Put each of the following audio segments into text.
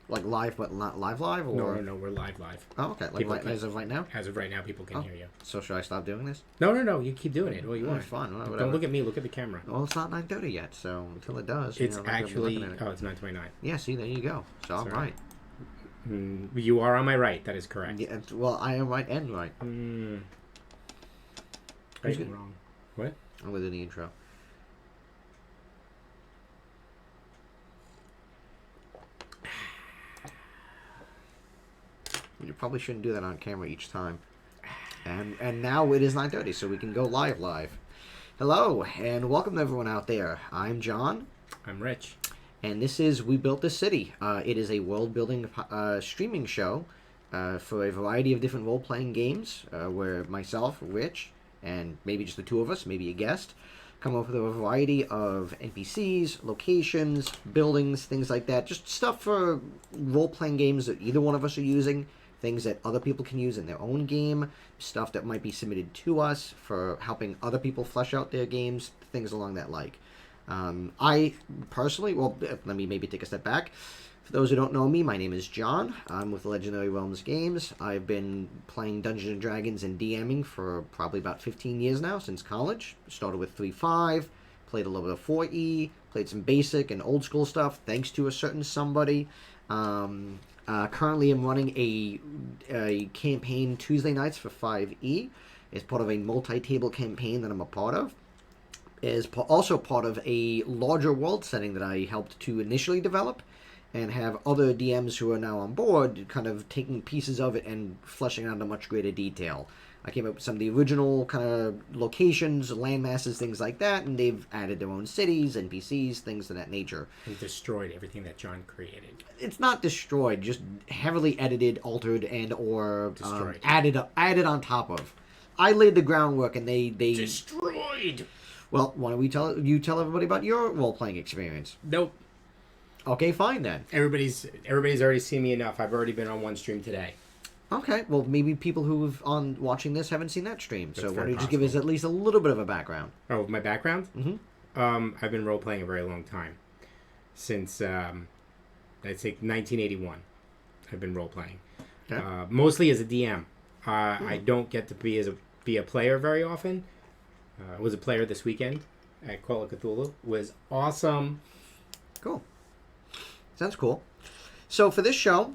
Like live, but not live, or No, we're live. Oh, okay. Like right, as of right now. As of right now, people can hear you. So should I stop doing this? No. You keep doing it all you want. Fine. Well, Don't look at me. Look at the camera. Well, it's not 9:30 yet, so until it does, It's I'm not gonna be actually looking at it. it's 9:29. Yeah. See, there you go. So I'm right. You are on my right. That is correct. Yeah, well, I am right and right. Right and wrong. What? I'm going to do the intro. You probably shouldn't do that on camera each time. And now it is 9:30, so we can go live. Hello, and welcome to everyone out there. I'm John. I'm Rich. And this is We Built This City. It is a world-building streaming show for a variety of different role-playing games where myself, Rich, and maybe just the two of us, maybe a guest, come up with a variety of NPCs, locations, buildings, things like that. Just stuff for role-playing games that either one of us are using, things that other people can use in their own game, stuff that might be submitted to us for helping other people flesh out their games, things along that like. I personally, well, let me maybe take a step back. For those who don't know me, my name is John. I'm with Legendary Realms Games. I've been playing Dungeons and Dragons and DMing for probably about 15 years now, since college. Started with 3.5, played a little bit of 4E, played some basic and old school stuff, thanks to a certain somebody. Currently I'm running a campaign Tuesday nights for 5E. It's part of a multi-table campaign that I'm a part of. Is also part of a larger world setting that I helped to initially develop and have other DMs who are now on board kind of taking pieces of it and fleshing out into much greater detail. I came up with some of the original kind of locations, landmasses, things like that, and they've added their own cities, NPCs, things of that nature. And destroyed everything that John created. It's not destroyed, just heavily edited, altered, and or Destroyed. Added on top of. I laid the groundwork, and they Destroyed! Well, why don't you tell everybody about your role-playing experience? Nope. Okay, fine then. Everybody's already seen me enough. I've already been on one stream today. Okay, well, maybe people who've on watching this haven't seen that stream. That's so why very don't you just give us at least a little bit of a background? Oh, my background? Mm-hmm. I've been role-playing a very long time. Since, I'd say 1981, I've been role-playing. Okay. Mostly as a DM. I don't get to be a player very often. I was a player this weekend at Call of Cthulhu. Was awesome. Cool. Sounds cool. So for this show,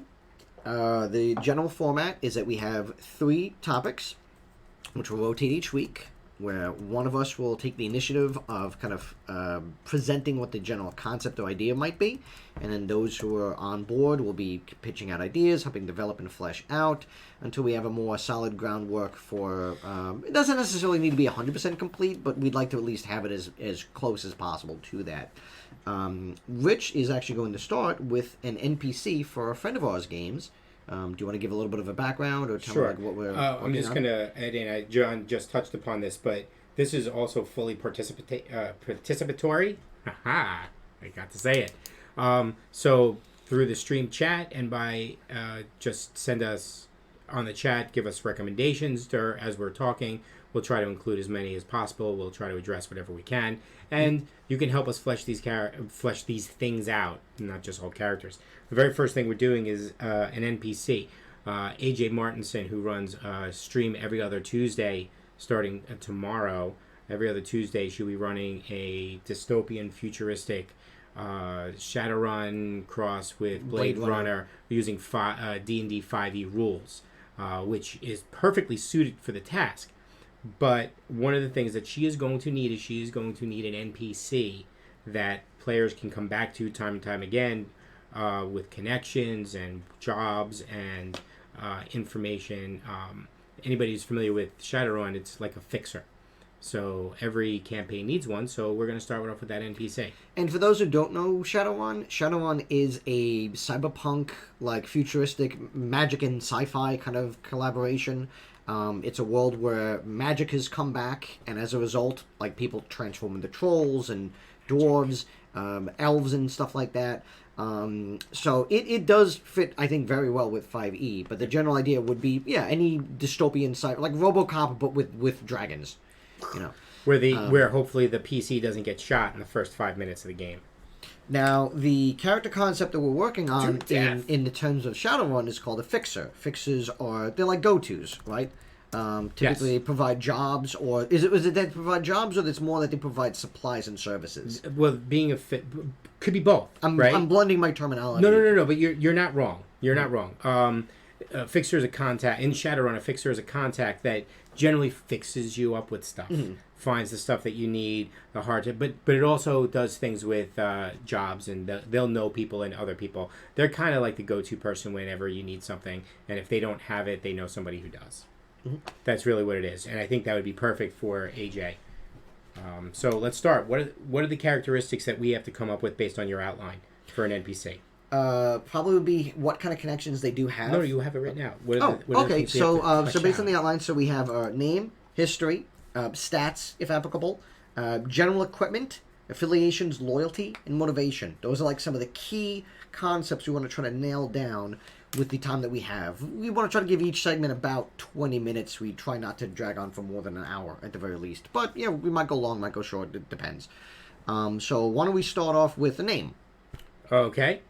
the general format is that we have 3 topics, which will rotate each week, where one of us will take the initiative of kind of presenting what the general concept or idea might be, and then those who are on board will be pitching out ideas, helping develop and flesh out, until we have a more solid groundwork for, it doesn't necessarily need to be 100% complete, but we'd like to at least have it as close as possible to that. Rich is actually going to start with an NPC for a friend of ours games. Do you want to give a little bit of a background or tell me like, what we're I'm just going to add in, John just touched upon this, but this is also fully participatory. Haha, I got to say it. So through the stream chat and by just send us on the chat, give us recommendations as we're talking. We'll try to include as many as possible. We'll try to address whatever we can, and you can help us flesh these things out, not just all characters. The very first thing we're doing is an NPC. AJ Martinson, who runs stream every other Tuesday, starting tomorrow. Every other Tuesday, she'll be running a dystopian, futuristic Shadowrun cross with Blade Runner using D&D 5e rules, which is perfectly suited for the task. But one of the things that she is going to need an NPC that players can come back to time and time again with connections and jobs and information. Anybody who's familiar with Shadowrun, it's like a fixer. So every campaign needs one, so we're going to start off with that NPC. And for those who don't know Shadowrun is a cyberpunk, like futuristic magic and sci-fi kind of collaboration. It's a world where magic has come back, and as a result, like people transform into trolls and dwarves, elves and stuff like that. So it does fit, I think, very well with 5e. But the general idea would be, any dystopian sci, like RoboCop, but with dragons. Where where hopefully the PC doesn't get shot in the first 5 minutes of the game. Now, the character concept that we're working on To death. in the terms of Shadowrun is called a fixer. Fixers they're like go-tos, right? Typically, they provide jobs, or is it that they provide jobs, or it's more that they provide supplies and services? Well, being a fit could be both, right? I'm blending my terminology. No. But you're not wrong. You're not wrong. A fixer is a contact in Shadowrun. A fixer is a contact that generally fixes you up with stuff, finds the stuff that you need, the hard to. But it also does things with jobs, and they'll know people and other people. They're kind of like the go-to person whenever you need something, and if they don't have it, they know somebody who does. That's really what it is, and I think that would be perfect for AJ. So let's start. What are the characteristics that we have to come up with based on your outline for an NPC? Probably would be what kind of connections they do have. No, you have it written out. Okay. So based on the outline, so we have name, history, stats, if applicable, general equipment, affiliations, loyalty, and motivation. Those are like some of the key concepts we want to try to nail down with the time that we have. We want to try to give each segment about 20 minutes. We try not to drag on for more than an hour at the very least. But, we might go long, might go short. It depends. So why don't we start off with a name? Okay.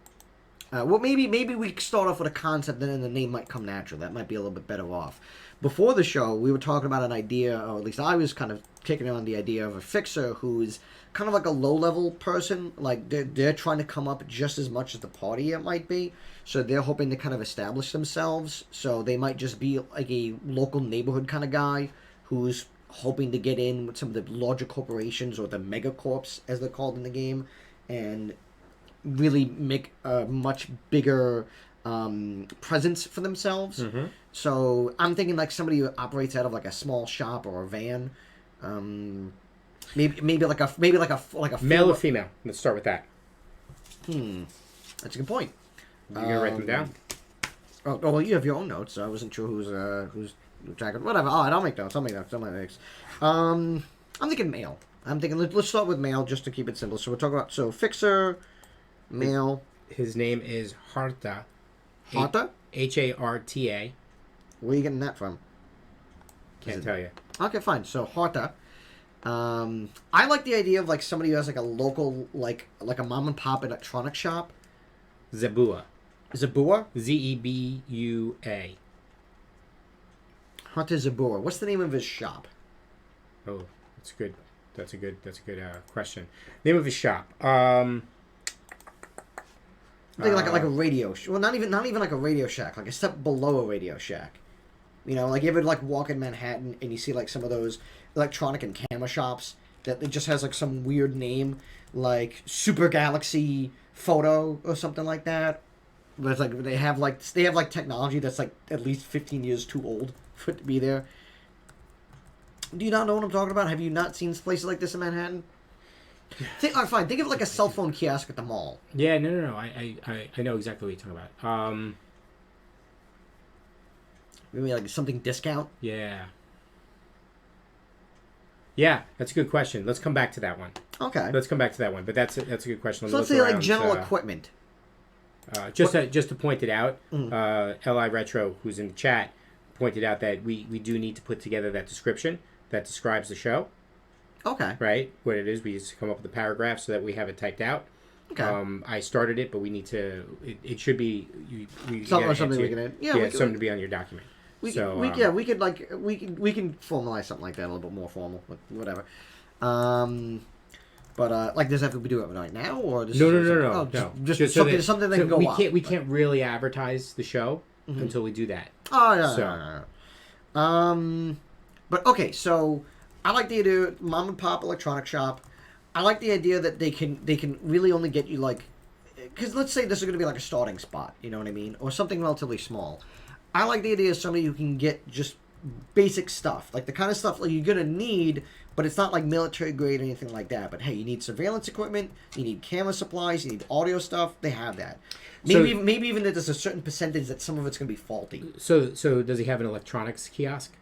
Well, maybe we start off with a concept, and then the name might come natural. That might be a little bit better off. Before the show, we were talking about an idea, or at least I was kind of kicking on the idea of a fixer who's kind of like a low-level person. Like, they're trying to come up just as much as the party it might be. So they're hoping to kind of establish themselves. So they might just be like a local neighborhood kind of guy who's hoping to get in with some of the larger corporations, or the megacorps, as they're called in the game, and really make a much bigger presence for themselves. So I'm thinking like somebody who operates out of like a small shop or a van. Maybe like a Male or female? Let's start with that. That's a good point. You're gonna write them down. Oh, well, you have your own notes, so I wasn't sure who's tracking. Whatever. All right, I'll make notes. I'm thinking male. I'm thinking let's start with male just to keep it simple. So we're talking about fixer, male. His name is Harta. Harta? Harta. Where are you getting that from? Can't tell you. Okay, fine. So Harta. I like the idea of like somebody who has like a local like a mom and pop electronic shop. Zebua. Zebua? Zebua. Harta Zebua. What's the name of his shop? Oh, that's good. That's a good question. Name of his shop. I'm thinking like a radio. Well, not even like a Radio Shack. Like a step below a Radio Shack. Like you ever like walk in Manhattan and you see like some of those electronic and camera shops that it just has like some weird name, like Super Galaxy Photo or something like that. But it's like they have like technology that's like at least 15 years too old for it to be there. Do you not know what I'm talking about? Have you not seen places like this in Manhattan? Fine. Think of it like a cell phone kiosk at the mall. Yeah, no. I know exactly what you're talking about. Maybe like something discount. Yeah. Yeah, that's a good question. Let's come back to that one. Okay. Let's come back to that one. But that's a good question. So let's say like general equipment. Just to point it out, Li Retro, who's in the chat, pointed out that we do need to put together that description that describes the show. Okay. Right? What it is, we just come up with a paragraph so that we have it typed out. Okay. I started it, but we need to. It should be. Something we can add. Yeah, something to be on your document. We can formalize something like that, a little bit more formal, whatever. But like, does that have to be doing it right now, or no. Just something that can go up. We can't really advertise the show until we do that. Oh yeah. No. But okay, so I like the idea of mom and pop electronic shop. I like the idea that they can really only get you like, because let's say this is going to be like a starting spot, you know what I mean, or something relatively small. I like the idea of somebody who can get just basic stuff, like the kind of stuff like you're going to need, but it's not like military grade or anything like that. But hey, you need surveillance equipment, you need camera supplies, you need audio stuff. They have that. Maybe even that there's a certain percentage that some of it's going to be faulty. So does he have an electronics kiosk?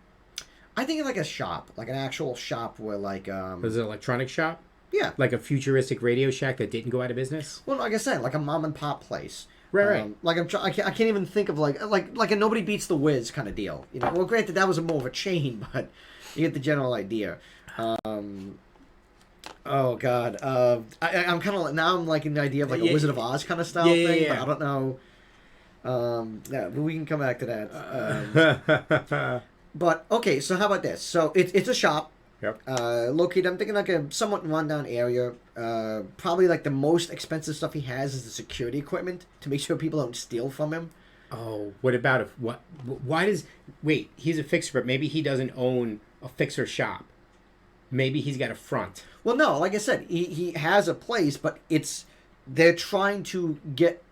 I think like a shop, like an actual shop where like There's an electronics shop? Yeah. Like a futuristic Radio Shack that didn't go out of business? Well, like I said, like a mom and pop place. Right. Like I can't even think of like a Nobody Beats the Wiz kind of deal. Well, granted that was more of a chain, but you get the general idea. Oh God, I'm kind of now I'm liking the idea of like a Yeah, Wizard of Oz kind of style yeah, thing, but yeah, I don't know. Yeah, but we can come back to that. yeah. But okay, so how about this? So it's a shop. Yep. Located, I'm thinking like a somewhat rundown area. Probably like the most expensive stuff he has is the security equipment to make sure people don't steal from him. Oh, what about if what? Why does wait? He's a fixer, but maybe he doesn't own a fixer shop. Maybe he's got a front. Well, no, like I said, he has a place, but they're trying to get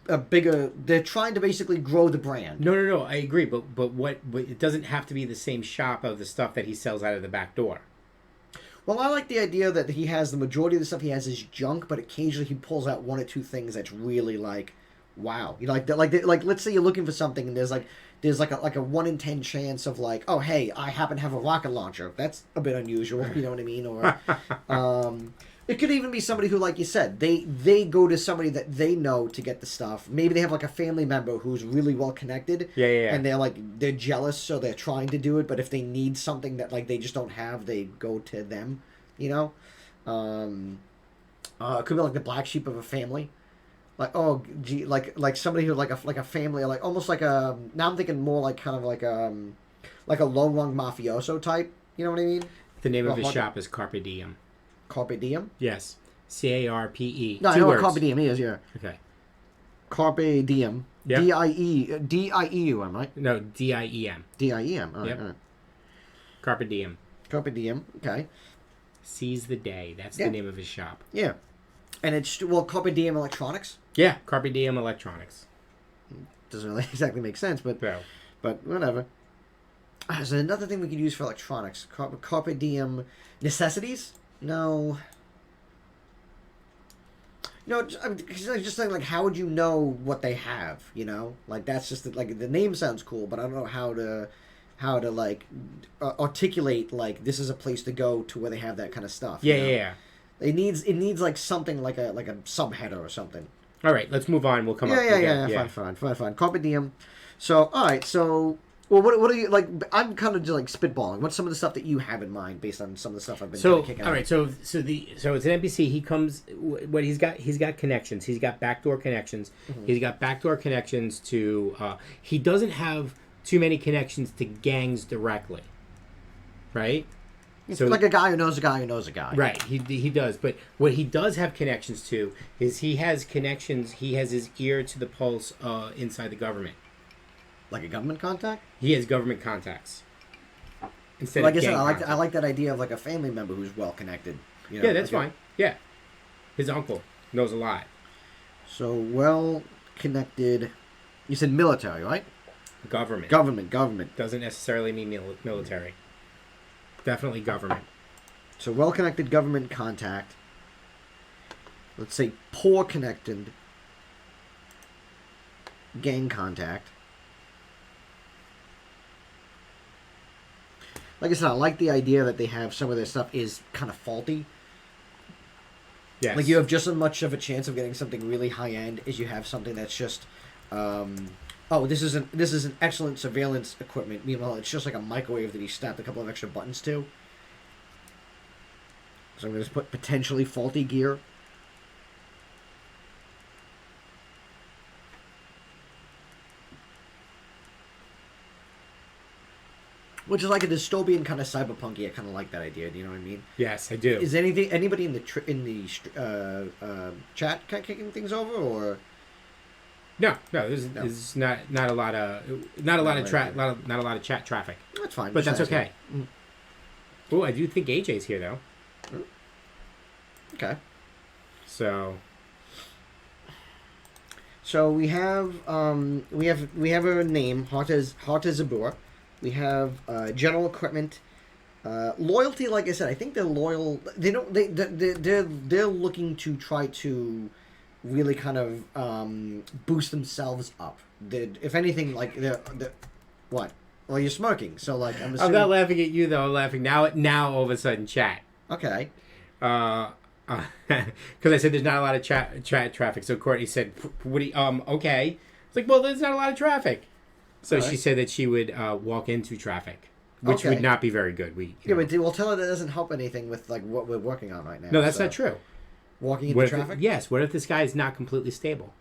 a bigger. They're trying to basically grow the brand. No, no, no. I agree, but what? But it doesn't have to be the same shop of the stuff that he sells out of the back door. Well, I like the idea that he has the majority of the stuff he has is junk, but occasionally he pulls out one or two things that's really like, wow. You know, like let's say you're looking for something and there's like a 1 in 10 chance of like, oh hey, I happen to have a rocket launcher. That's a bit unusual. You know what I mean? Or it could even be somebody who, like you said, they go to somebody that they know to get the stuff. Maybe they have like a family member who's really well connected. Yeah, yeah, yeah. And they're jealous, so they're trying to do it. But if they need something that like they just don't have, they go to them. You know, it could be like the black sheep of a family. Like, oh gee, like somebody who like a family, like almost like a, now I'm thinking more like kind of like a low rung mafioso type. You know what I mean? The name of his Well, shop is Carpe Diem. Carpe diem. Yes, CARPE. No, I Two know words. what carpe diem is. Yeah, Okay. carpe diem. Yep. DIEUM, right? No, DIEM. DIEM. All right, Yep. all right. Carpe Diem. Carpe diem. Okay. Seize the day. That's Yeah. the name of his shop. Yeah, and it's well carpe diem electronics. Yeah, Carpe Diem Electronics. Doesn't really exactly make sense, but So, whatever. So another thing we could use for electronics, carpe diem necessities. No. No, just saying, like, how would you know what they have? You know, like that's just like the name sounds cool, but I don't know how to like articulate like this is a place to go to where they have that kind of stuff. yeah, you know? yeah, yeah. It needs like something like a subheader or something. All right, let's move on. We'll come up. Yeah. Fine. Carpe diem. So, all right. So, well, what are you like? I'm kind of just like spitballing. What's some of the stuff that you have in mind based on some of the stuff I've been So, kicking all out? right. So it's an NPC. He comes. What he's got connections. He's got backdoor connections. Mm-hmm. He's got backdoor connections to. He doesn't have too many connections to gangs directly. Right. It's like a guy who knows a guy who knows a guy. Right, he does. But what he does have connections to is he has connections. He has his ear to the pulse inside the government. Like a government contact. He has government contacts. Instead Like of I said, gang I contacts. like that idea of like a family member who's well connected. You know, Yeah, that's like fine. Yeah, his uncle knows a lot. So well connected. You said military, right? Government Government. doesn't necessarily mean military. Definitely government. So well connected government contact. Let's say poor connected gang contact. Like I said, I like the idea that they have some of their stuff is kind of faulty. Yes. Like you have just as much of a chance of getting something really high end as you have something that's just, this is an excellent surveillance equipment. Meanwhile, it's just like a microwave that he snapped a couple of extra buttons to. So I'm going to just put potentially faulty gear. Which is like a dystopian kind of cyberpunky. I kind of like that idea. Do you know what I mean? Yes, I do. Is anybody in the chat kicking things over or? No. There's not a lot of not a lot of chat traffic. That's fine. But just that's asking. okay. Oh, I do think AJ's here though. Okay. So we have we have a name, Harta Zabur. We have general equipment, loyalty. Like I said, I think they're loyal. They don't. They're looking to try to really kind of boost themselves up. If anything, like they're what? Well, you're smoking, so like I'm assuming. I'm not laughing at you though. I'm laughing now. All of a sudden, chat. Okay. Because I said there's not a lot of chat traffic. So Courtney said, "What do you, okay?" It's like, well, there's not a lot of traffic. So All right. she said that she would walk into traffic. which Okay. would not be very good. Yeah, but we'll tell her that doesn't help anything with like what we're working on right now. No, that's so. not true. Walking What into if traffic? yes. What if this guy is not completely stable?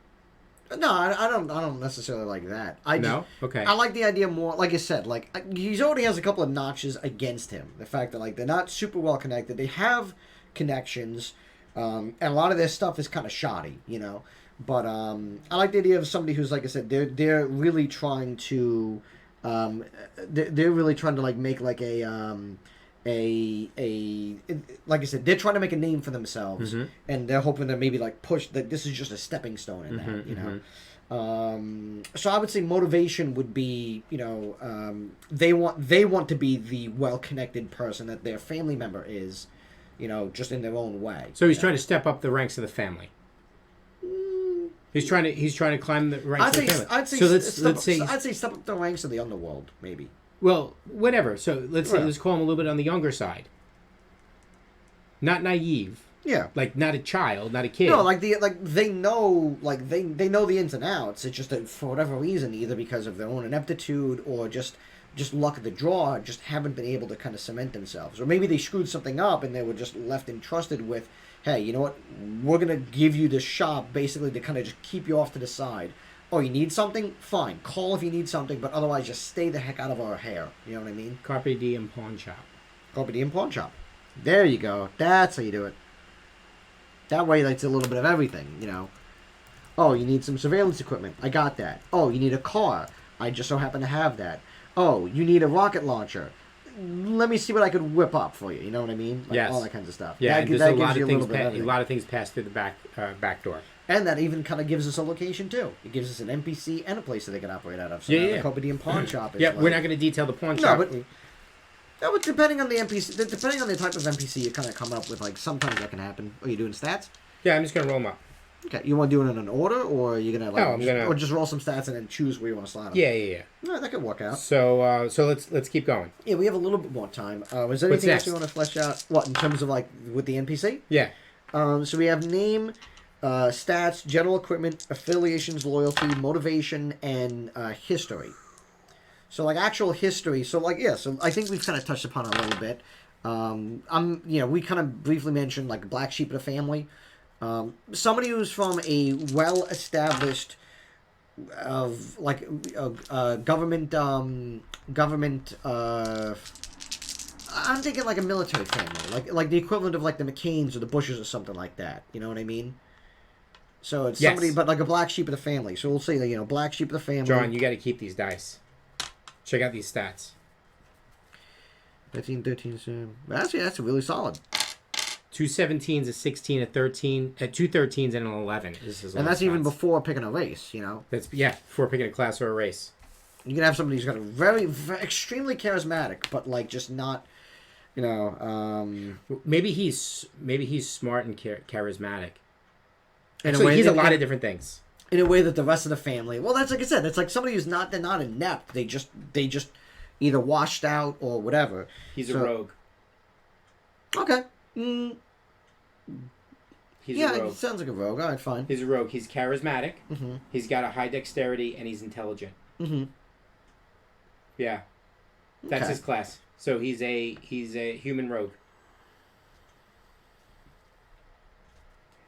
No, I don't necessarily like that. I No? just, Okay. I like the idea more. Like I said, like he already has a couple of notches against him. The fact that like they're not super well connected. They have connections, and a lot of their stuff is kind of shoddy, you know. But I like the idea of somebody who's, like I said, they're really trying to, they're really trying to like make like like I said, they're trying to make a name for themselves, and they're hoping to maybe like push that this is just a stepping stone in that, you know. So I would say motivation would be, you know, they want to be the well connected person that their family member is, you know, just in their own way. So he's trying to step up the ranks of the family. He's trying to climb the ranks of the family. I'd say so let's say I'd say step up the ranks of the underworld, maybe. well, whatever. So let's say Right. let's call him a little bit on the younger side. Not naive, Yeah. like not a child, not a kid. No, like they know they know the ins and outs. It's just that for whatever reason, either because of their own ineptitude or just luck of the draw, just haven't been able to kind of cement themselves. Or maybe they screwed something up and they were just left entrusted with, hey, you know what? We're gonna give you this shop basically to kind of just keep you off to the side. Oh, you need something? Fine. Call if you need something, but otherwise just stay the heck out of our hair. You know what I mean? Carpe diem pawn shop. Carpe diem pawn shop. There you go. That's how you do it. That way, it's a little bit of everything, you know. Oh, you need some surveillance equipment. I got that. Oh, you need a car. I just so happen to have that. Oh, you need a rocket launcher. Let me see what I could whip up for you. You know what I mean? Like, Yes. all that kinds of stuff. Yeah, that, and there's that a lot gives you of a little things. bit of A everything. lot of things pass through the back door. And that even kind of gives us a location too. It gives us an NPC and a place that they can operate out of. So Yeah, now yeah. the Carpe Diem pawn shop is Yeah, like, we're not going to detail the pawn No, shop. but- No, but depending on the NPC, depending on the type of NPC, you kind of come up with like sometimes that can happen. Oh, you doing stats? Yeah, I'm just going to roll them up. Okay, you want to do it in an order, or are you gonna like, No, I'm gonna- or just roll some stats and then choose where you want to slide them? Yeah. No, that could work out. So let's keep going. Yeah, we have a little bit more time. Was there anything else next? you want to flesh out? What in terms of like with the NPC? Yeah. So we have name, stats, general equipment, affiliations, loyalty, motivation, and history. So like actual history. So like so I think we've kind of touched upon it a little bit. We kind of briefly mentioned like black sheep of the family. Somebody who's from a well-established of like government. I'm thinking like a military family, like the equivalent of like the McCains or the Bushes or something like that. You know what I mean? So it's Yes. somebody, but like a black sheep of the family. So we'll say that black sheep of the family. John, you got to keep these dice. Check out these stats. 15, 13, 7. That's really solid. 2 17s, a 16, a 13, 2 13s, and an 11. And that's even before picking a race. That's before picking a class or a race. You can have somebody who's got a very extremely charismatic, but like just not, Maybe he's smart and charismatic. in a So way he's that- a lot of different things. in a way that the rest of the family. Well, that's like I said. That's like somebody who's not. They're not inept. They just either washed out or whatever. He's So- a rogue. Okay. He's Yeah, a it rogue. sounds like a rogue. All right, fine. He's a rogue. He's charismatic. Mm-hmm. He's got a high dexterity, and he's intelligent. Mm-hmm. Yeah, that's Okay. his class. So he's a human rogue.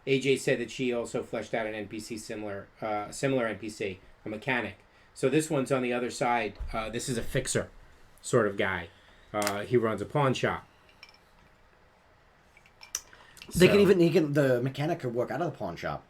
AJ said that she also fleshed out an NPC similar NPC, a mechanic. So this one's on the other side. This is a fixer sort of guy. He runs a pawn shop. They So- the mechanic could work out of the pawn shop.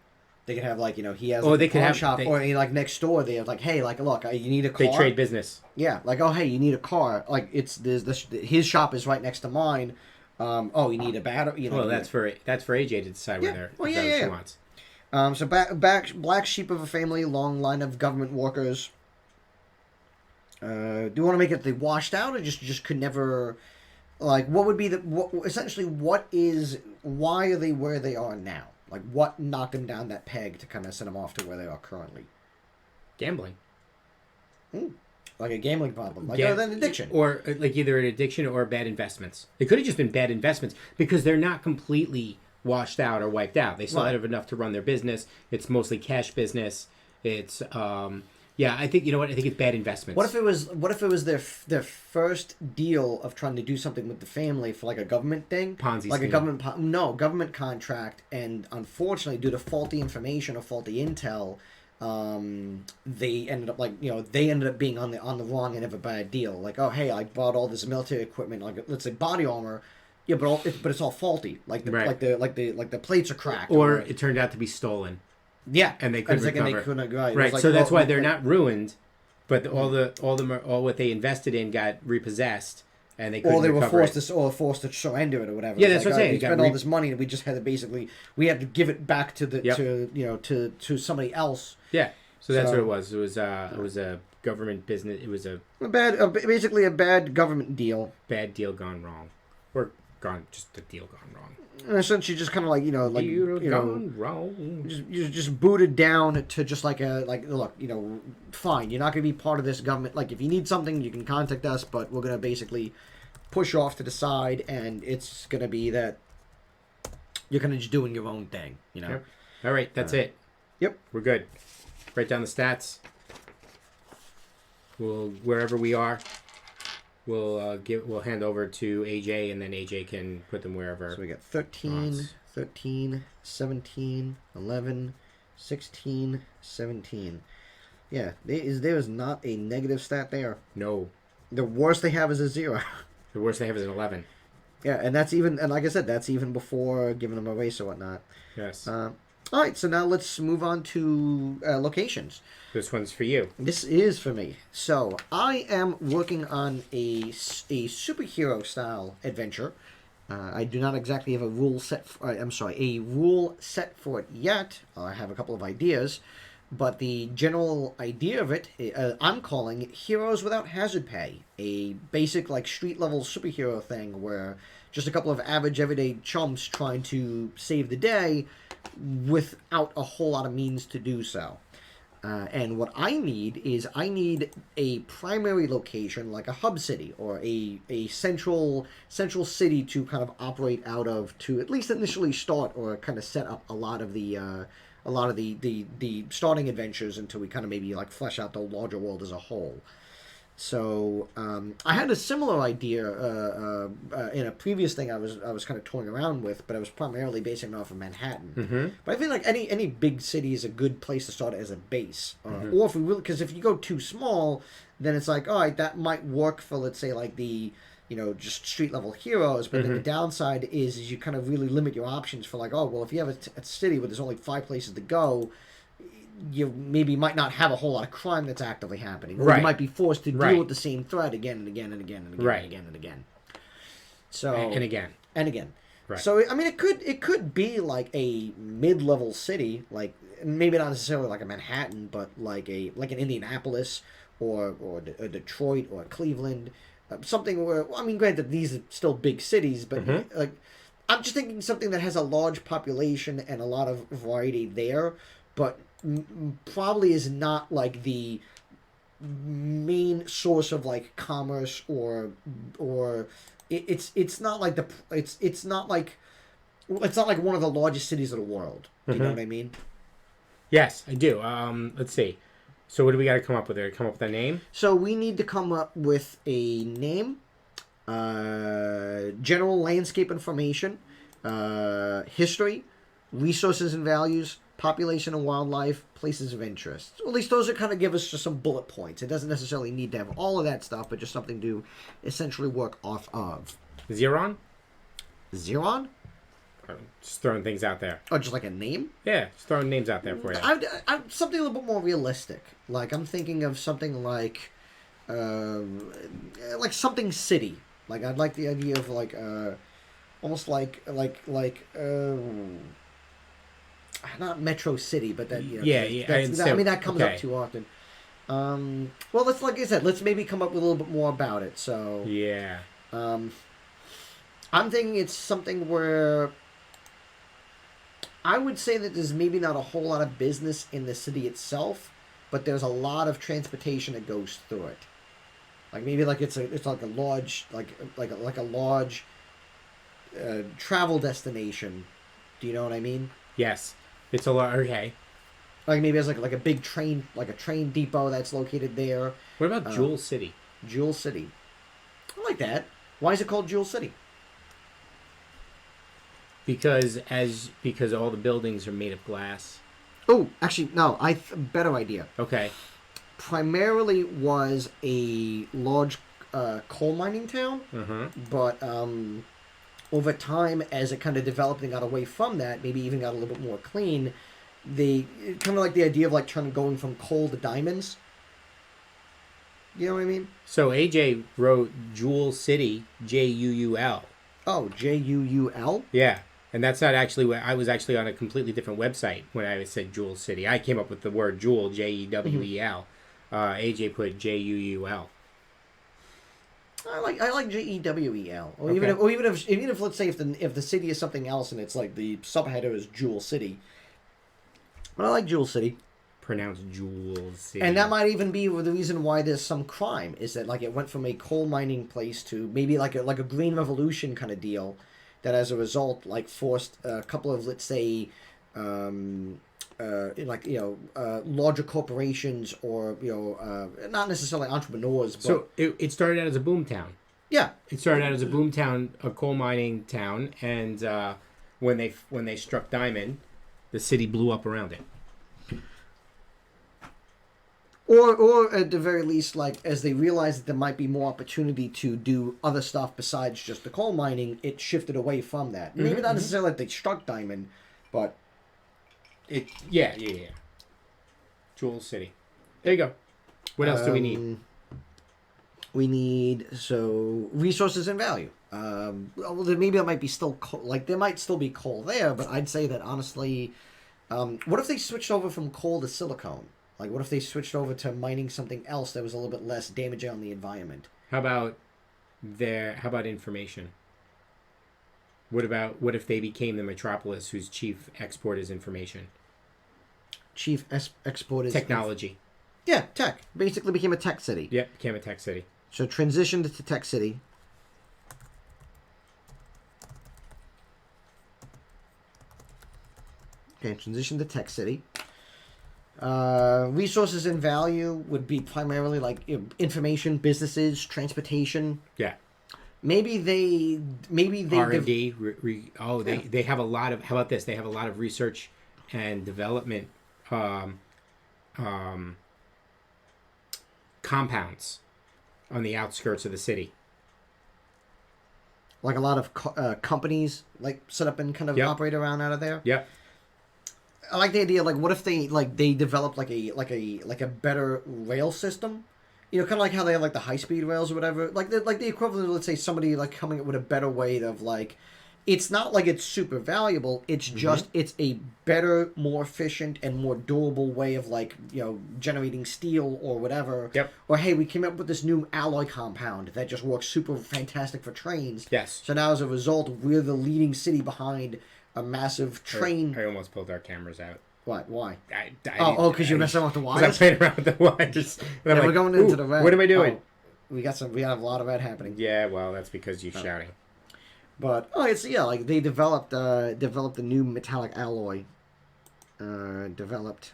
They could have he has Oh, like, they a could pawn have- shop, they- or like next door they have like, hey, like look, you need a car. They trade business. Yeah, like oh hey, you need a car. Like his shop is right next to mine. You need a battery. Well, that's for AJ to decide Yeah. whether Well, if that's yeah, what she yeah. wants. So black sheep of a family, long line of government workers. Do you want to make it the washed out, or just could never? Like, what would be essentially why are they where they are now? Like, what knocked them down that peg to kind of send them off to where they are currently? Gambling. Like a gambling problem, like Ga- an addiction. Or like either an addiction or bad investments. It could have just been bad investments because they're not completely washed out or wiped out. They still Right. have enough to run their business. It's mostly cash business. It's Yeah, I think, you know what? I think it's bad investments. What if it was their first deal of trying to do something with the family for like a government thing, Ponzi like scheme. a government contract, and unfortunately due to faulty information or faulty intel, they ended up being on the wrong end of a bad deal. Like, oh hey, I bought all this military equipment, like let's say body armor. Yeah, but it's all faulty. Like the Right. the plates are cracked. Or it turned out to be stolen. Yeah, And they couldn't recover. and they couldn't. Right. Right. Like, So that's well, why they're like, not ruined, but all what they invested in got repossessed, and they couldn't or they were recover forced to surrender it or whatever. Yeah, It's that's what I'm like, saying. We It got spent all this money and we just had to we had to give it back to the Yep. to somebody else. Yeah. So that's So- what it was. It was a government business. It was a Basically a bad government deal. bad deal gone wrong, or just a deal gone wrong. And essentially, just kind of Deal you know, gone wrong. just booted down to just look, fine, you're not going to be part of this government. Like, if you need something, you can contact us, but we're going to basically push you off to the side, and it's going to be that you're kind of just doing your own thing, Yep. All right, that's it. Yep. We're good. Write down the stats. Wherever we are, we'll hand over to AJ, and then AJ can put them wherever. So we got 13, Lots. 13, 17, 11, 16, 17. Yeah, there is not a negative stat there. No. The worst they have is a 0. The worst they have is an 11. Yeah, and like I said, that's even before giving them a race or whatnot. Yes. All right, so now let's move on to locations. This one's for you. This is for me. So I am working on a superhero style adventure. I do not exactly have a rule set. A rule set for it yet. I have a couple of ideas, but the general idea of it, I'm calling Heroes Without Hazard Pay, a basic like street level superhero thing where just a couple of average everyday chumps trying to save the day without a whole lot of means to do so. And what I need is a primary location, like a hub city or a central city to kind of operate out of, to at least initially start or kind of set up a lot of the starting adventures until we kind of maybe like flesh out the larger world as a whole. So I had a similar idea in a previous thing I was kind of toying around with, but I was primarily basing it off of Manhattan. Mm-hmm. But I feel like any big city is a good place to start as a base, or if we really, because if you go too small, then it's like, all right, that might work for, let's say, like the just street level heroes, but then the downside is you kind of really limit your options for, like, oh well, if you have a city where there's only 5 places to go, you maybe might not have a whole lot of crime that's actively happening. Or Right. you might be forced to Right. deal with the same threat again and again and again and again Right. and again and again. So And again. and again. Right. So I mean, it could be like a mid-level city, like maybe not necessarily like a Manhattan, but like an Indianapolis or a Detroit or a Cleveland, something where, well, I mean, granted these are still big cities, but like I'm just thinking something that has a large population and a lot of variety there, but probably is not like the main source of like commerce or it's not like it's not like one of the largest cities of the world. Do you know what I mean? Yes, I do. Let's see. So what do we got to come up with there? Come up with a name? So we need to come up with a name, general landscape information, history, resources and values, population and wildlife, places of interest. Well, at least those are kind of give us just some bullet points. It doesn't necessarily need to have all of that stuff, but just something to essentially work off of. Xeron? Xeron? Just throwing things out there. Oh, just like a name? Yeah, just throwing names out there for you. I'm something a little bit more realistic. Like, I'm thinking of something like something city. Like, I'd like the idea of like almost like not Metro City, but that I mean that comes up too often. Well, let's, like I said, let's maybe come up with a little bit more about it. So Yeah. I'm thinking it's something where I would say that there's maybe not a whole lot of business in the city itself, but there's a lot of transportation that goes through it. Like maybe like it's like a large like a large travel destination. Do you know what I mean? Yes. It's a lot. Okay. Like maybe there's like a big train, like a train depot that's located there. What about Jewel City? Jewel City. I like that. Why is it called Jewel City? Because all the buildings are made of glass. Oh, actually, no. Better idea. Okay. Primarily was a large coal mining town, but over time, as it kind of developed and got away from that, maybe even got a little bit more clean, they kind of like the idea of like going from coal to diamonds. You know what I mean? So AJ wrote Jewel City, Juul. Oh, Juul. Yeah, and that's not actually where I was actually on a completely different website when I said Jewel City. I came up with the word Jewel, Jewel. AJ put Juul. I like Jewel, or Okay. even if let's say if the city is something else and it's like the subheader is Jewel City, but I like Jewel City, Pronounced Jewel City. and that might even be the reason why there's some crime is that like it went from a coal mining place to maybe like a green revolution kind of deal, that as a result like forced a couple of let's say. Larger corporations or not necessarily entrepreneurs, but So it started out as a boom town. yeah, It started out as a boom town, a coal mining town, and when they struck diamond, the city blew up around it. or at the very least, like as they realized that there might be more opportunity to do other stuff besides just the coal mining, it shifted away from that. Maybe not necessarily that they struck diamond, but Yeah. Jewel City. There you go. What else do we need? we need resources and value. Well, maybe there might be still coal, like there might still be coal there, but I'd say that honestly, what if they switched over from coal to silicone? Like, what if they switched over to mining something else that was a little bit less damaging on the environment? How about information? What if they became the metropolis whose chief export is information? Chief export is Technology. Yeah, tech. Basically became a tech city. Yep, became a tech city. So transitioned to tech city. Okay, transition to tech city. Resources and value would be primarily like information, businesses, transportation. Yeah. Maybe they R&D. They have a lot of. How about this? They have a lot of research and development compounds on the outskirts of the city. like a lot of companies like set up and kind of operate around out of there. Yep. I like the idea. Like, what if they developed like a better rail system? You know, kind of like how they have like the high speed rails or whatever. Like the equivalent of, let's say, somebody like coming up with a better way of like, it's not like it's super valuable. It's just it's a better, more efficient, and more durable way of like generating steel or whatever. Yep. Or hey, we came up with this new alloy compound that just works super fantastic for trains. Yes. So now as a result, we're the leading city behind a massive train. I almost pulled our cameras out. What? Why? Because you're messing with the wires. I'm playing around with the wires. Yeah, we're going into the red. What am I doing? Oh, we have a lot of red happening. Yeah, well, that's because you're shouting. But like they developed a new metallic alloy. Developed.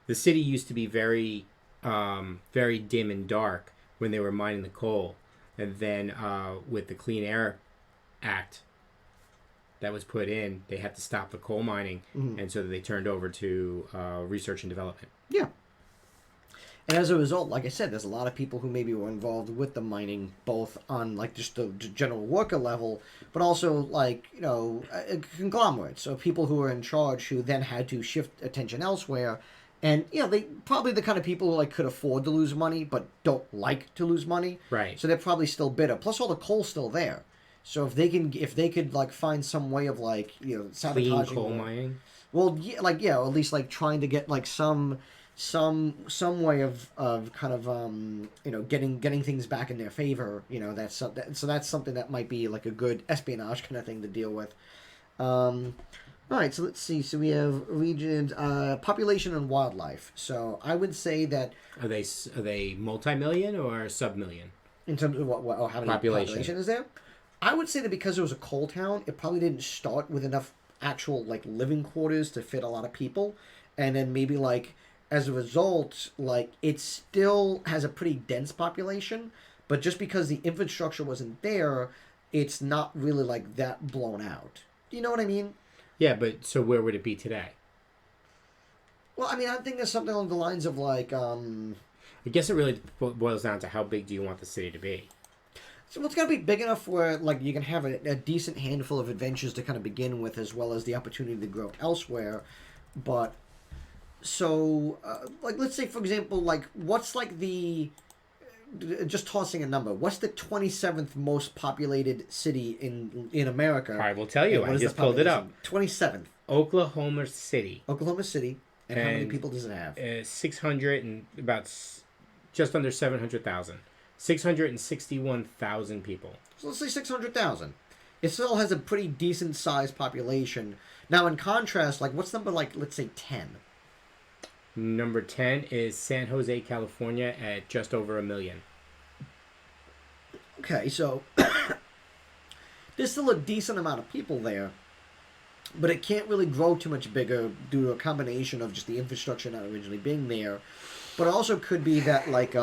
The city used to be very, very dim and dark when they were mining the coal, and then with the Clean Air Act that was put in, they had to stop the coal mining, and so they turned over to research and development. Yeah. And as a result, like I said, there's a lot of people who maybe were involved with the mining, both on like just the general worker level, but also like a conglomerate. So people who were in charge who then had to shift attention elsewhere, and they probably the kind of people who like could afford to lose money but don't like to lose money. Right. So they're probably still bitter. Plus, all the coal's still there. So if they could like find some way of like sabotaging Clean coal mining. Well, yeah, at least like trying to get like some way of kind of getting things back in their favor. That's something that might be like a good espionage kind of thing to deal with. All right, so let's see. So we have regions, population and wildlife. So I would say that Are they multi-million or sub-million? in terms of how many population is there? I would say that because it was a coal town, it probably didn't start with enough actual like living quarters to fit a lot of people. and then maybe like as a result, like it still has a pretty dense population, but just because the infrastructure wasn't there, it's not really like that blown out. Do you know what I mean? Yeah, but so where would it be today? Well, I mean, I think there's something along the lines of like, I guess it really boils down to how big do you want the city to be? so it's got to be big enough where like you can have a decent handful of adventures to kind of begin with, as well as the opportunity to grow elsewhere. But so, like, let's say for example, like, what's like the just tossing a number. What's the 27th most populated city in America? I will tell you. And I what is just the pulled it up. population? 27th. Oklahoma City. Oklahoma City. And how many And, people does it have? 600 and just under 700,000. 661,000 people. So let's say 600,000. It still has a pretty decent sized population. Now, in contrast, like, what's number, like, let's say 10? Number 10 is San Jose, California at just over 1 million. Okay, so there's still a decent amount of people there, but it can't really grow too much bigger due to a combination of just the infrastructure not originally being there. But it also could be that, like,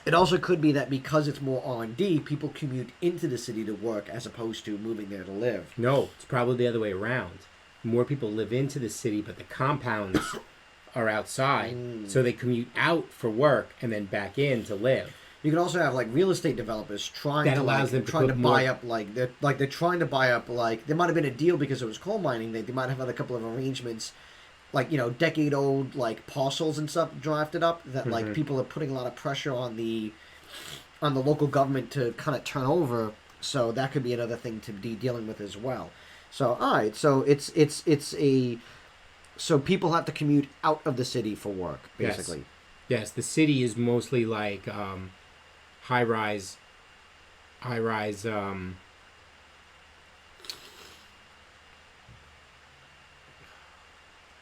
it also could be that because it's more R&D, people commute into the city to work as opposed to moving there to live. No, it's probably the other way around. More people live into the city, but the compounds are outside, so they commute out for work and then back in to live. You can also have like real estate developers trying That to allows them to trying to put buy more- up they're trying to buy up like there might have been a deal because it was coal mining. They might have had a couple of arrangements, like decade old like parcels and stuff drafted up that like people are putting a lot of pressure on the local government to kind of turn over. So that could be another thing to be dealing with as well. So all right, so so people have to commute out of the city for work basically. Yes, the city is mostly like high rise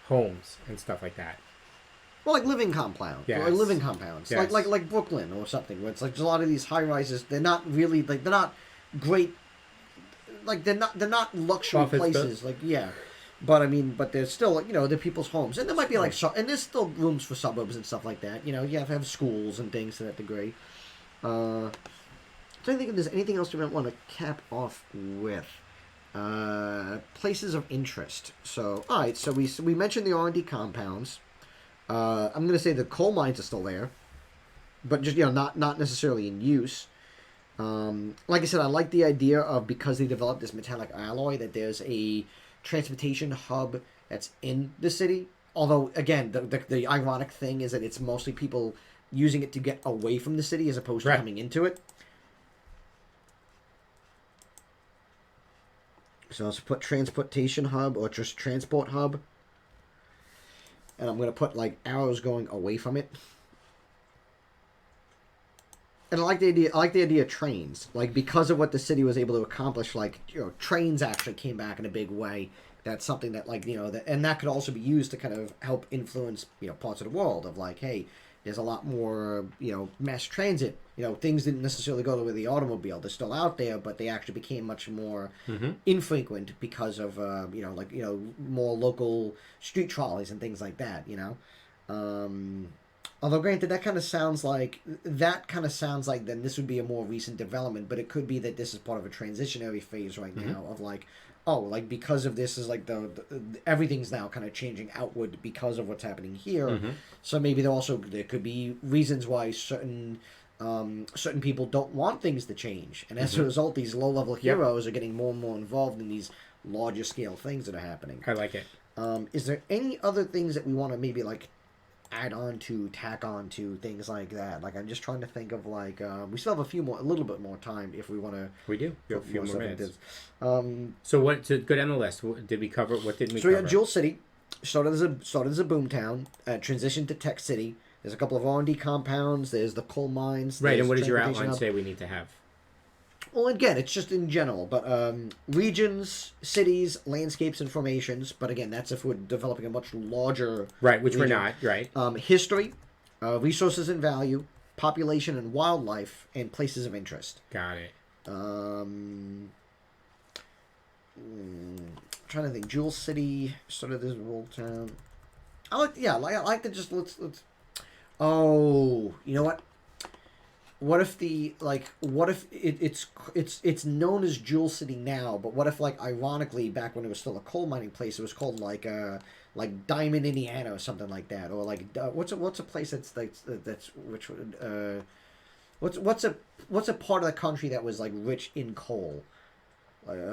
homes and stuff like that. Well, like living compounds, Yes. or living compounds, Yes. like Brooklyn or something, where it's like there's a lot of these high rises. They're not really like they're not great, like they're not luxury Office places. Like but I mean, but they're still they're people's homes, and there might be like and there's still rooms for suburbs and stuff like that. You have to have schools and things to that degree. So I think if there's anything else we might want to cap off with. Places of interest. So all right, so we mentioned the R&D compounds. I'm going to say the coal mines are still there, but just not necessarily in use. Like I said, I like the idea of because they developed this metallic alloy that there's a transportation hub that's in the city. Although again, the ironic thing is that it's mostly people using it to get away from the city as opposed to coming into it. So let's put transportation hub or just transport hub. And I'm going to put like arrows going away from it. And I like the idea of trains. Like because of what the city was able to accomplish, like trains actually came back in a big way. That's something that and that could also be used to kind of help influence parts of the world of like, hey, there's a lot more mass transit. Things didn't necessarily go the way of the automobile. They're still out there, but they actually became much more infrequent because of more local street trolleys and things like that. Although granted, that kind of sounds like then this would be a more recent development, but it could be that this is part of a transitionary phase right now of like, because of this is like the everything's now kind of changing outward because of what's happening here. So maybe there could be reasons why certain people don't want things to change, and as a result, these low level heroes are getting more and more involved in these larger scale things that are happening. I like it. Is there any other things that we want to maybe like add on to, tack on to, things like that? Like I'm just trying to think of like we still have a little bit more time if we want to. We do. We have a few more minutes. So what to go down the list? What did we cover? What didn't we so cover? we had Jewel City, started as a boom town, transitioned to Tech City. There's a couple of R&D compounds. There's the coal mines. Right, and what does your transportation outline hub. say we need to have? Well, again, it's just in general, but regions, cities, landscapes, and formations. But again, that's if we're developing a much larger Right, which region. we're not. Right. History, resources and value, population and wildlife, and places of interest. Got it. trying to think. Jewel City, sort of this world town. I like to just let's. Oh, you know what? What if it's known as Jewel City now, but what if like ironically back when it was still a coal mining place, it was called like Diamond, Indiana, or something like that, or like what's a place that's which what's a part of the country that was like rich in coal?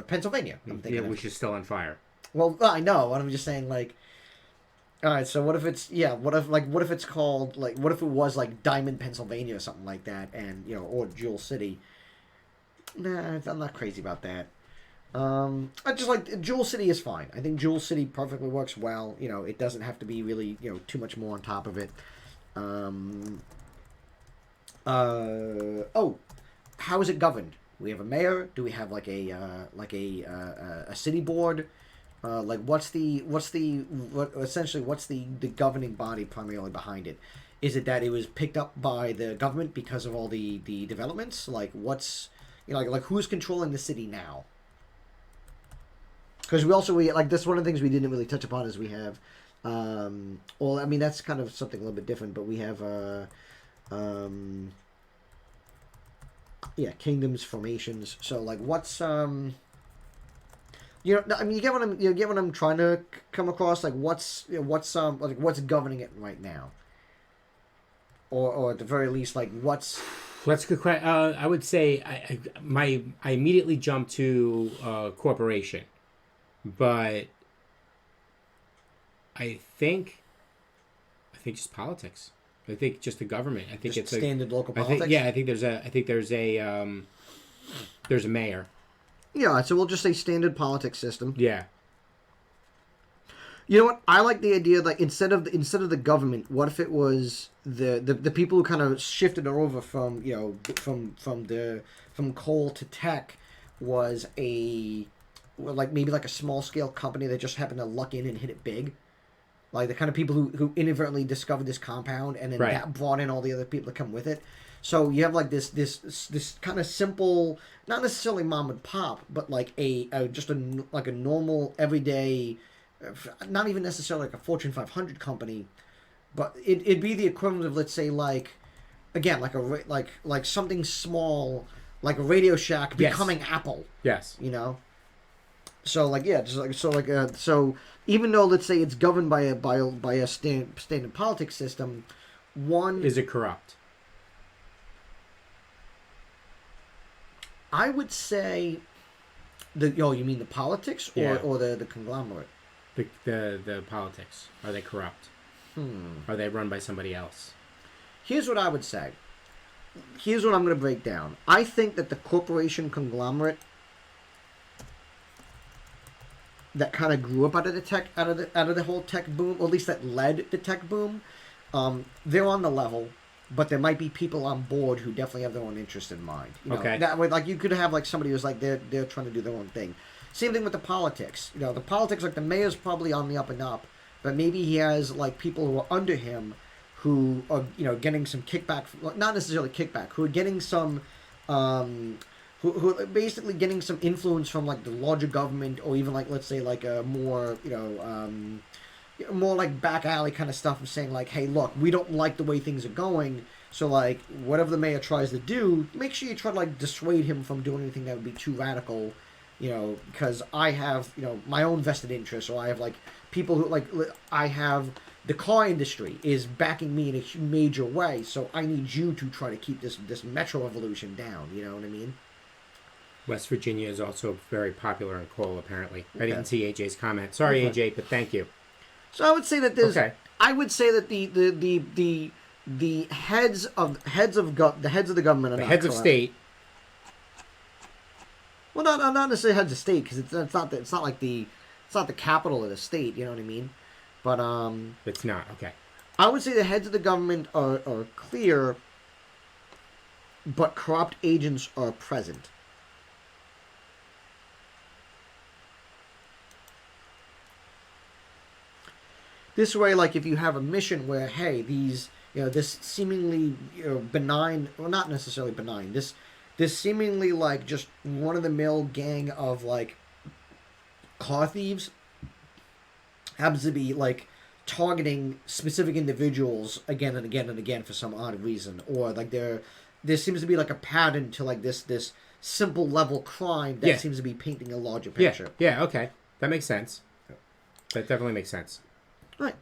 Pennsylvania. I'm thinking Which is still on fire. Well, I know. I'm just saying like. All right, so what if it's called like what if it was like Diamond, Pennsylvania or something like that, and or Jewel City? Nah, I'm not crazy about that. I just like Jewel City is fine. I think Jewel City perfectly works well. It doesn't have to be really too much more on top of it. Oh, how is it governed? We have a mayor. Do we have like a city board? What's the governing body primarily behind it? Is it that it was picked up by the government because of all the developments? Like what's like who's controlling the city now? Because we like this one of the things we didn't really touch upon is we have, well I mean that's kind of something a little bit different, but we have kingdoms, formations. So like what's I mean, you get what I'm trying to come across. Like, what's governing it right now, or at the very least, like, what's. That's a good question. I would say I immediately jumped to corporation, but I think just politics. I think just the government. I think Just it's standard local politics. I think there's a mayor. Yeah, so we'll just say standard politics system. Yeah. You know what? I like the idea that instead of the government, what if it was the people who kind of shifted it over from from coal to tech was maybe like a small scale company that just happened to luck in and hit it big. Like the kind of people who inadvertently discovered this compound and then that brought in all the other people that come with it. So you have like this kind of simple, not necessarily mom and pop, but like a normal everyday, not even necessarily like a Fortune 500 company, but it'd be the equivalent of, let's say, like again like something small like a Radio Shack becoming Apple. Yes. So like so even though let's say it's governed by a standard politics system, is it corrupt? I would say you mean the politics or the conglomerate? The politics. Are they corrupt? Are they run by somebody else? Here's what I would say. Here's what I'm going to break down. I think that the corporation conglomerate that kind of grew up out of the whole tech boom, or at least that led the tech boom, they're on the level. But there might be people on board who definitely have their own interest in mind. Okay. That way, like you could have like somebody who's like they're trying to do their own thing. Same thing with the politics. The politics, like the mayor's probably on the up and up, but maybe he has like people who are under him who are getting some kickback, not necessarily kickback, who are getting some, who are basically getting some influence from like the larger government, or even like let's say like a more more like back alley kind of stuff of saying like, hey, look, we don't like the way things are going, so like whatever the mayor tries to do, make sure you try to like dissuade him from doing anything that would be too radical, because I have my own vested interests, or I have like people who like I have the car industry is backing me in a major way, so I need you to try to keep this metro revolution down. You know what I mean? West Virginia is also very popular in coal, apparently. I didn't see AJ's comment. Sorry, AJ, but thank you. So I would say that there's. Okay. I would say that the heads of the government are The not heads of corrupt. state. Well, not necessarily heads of state, because it's not the capital of the state. You know what I mean? But It's not. Okay. I would say the heads of the government are clear, but corrupt agents are present. This way, like if you have a mission where, hey, these, this seemingly benign, well, not necessarily benign, this seemingly like just one of the mill gang of like car thieves happens to be like targeting specific individuals again and again and again for some odd reason, or like there seems to be like a pattern to like this simple level crime that seems to be painting a larger picture. Yeah, okay. That makes sense. That definitely makes sense. Right.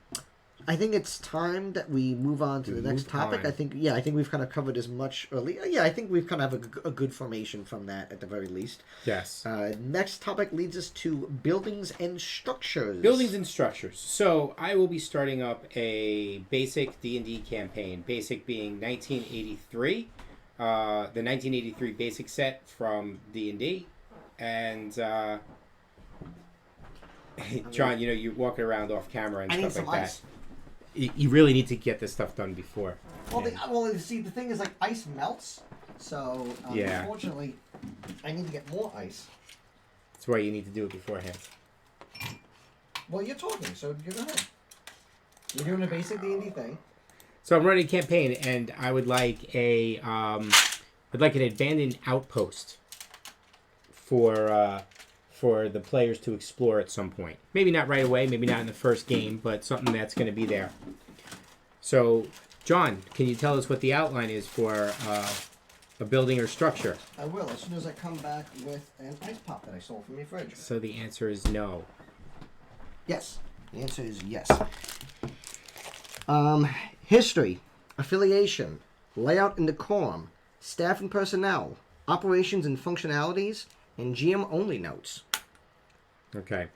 I think it's time that we move on to the next topic. I think we've kind of covered as much early. Yeah, I think we've kind of have a good formation from that at the very least. Yes. Next topic leads us to buildings and structures. Buildings and structures. So I will be starting up a basic D&D campaign. Basic being 1983, the 1983 basic set from D&D, and John, you're walking around off camera and stuff like that. You really need to get this stuff done before. Well, see, the thing is, like, ice melts, so unfortunately, I need to get more ice. That's why you need to do it beforehand. Well, you're talking, so you go ahead. You're doing a basic D&D thing. So I'm running a campaign, and I would like an abandoned outpost for the players to explore at some point. Maybe not right away, maybe not in the first game, but something that's going to be there. So, John, can you tell us what the outline is for a building or structure? I will, as soon as I come back with an ice pop that I stole from your fridge. So the answer is no. Yes. The answer is yes. History, affiliation, layout and decorum, staff and personnel, operations and functionalities, and GM-only notes. Okay.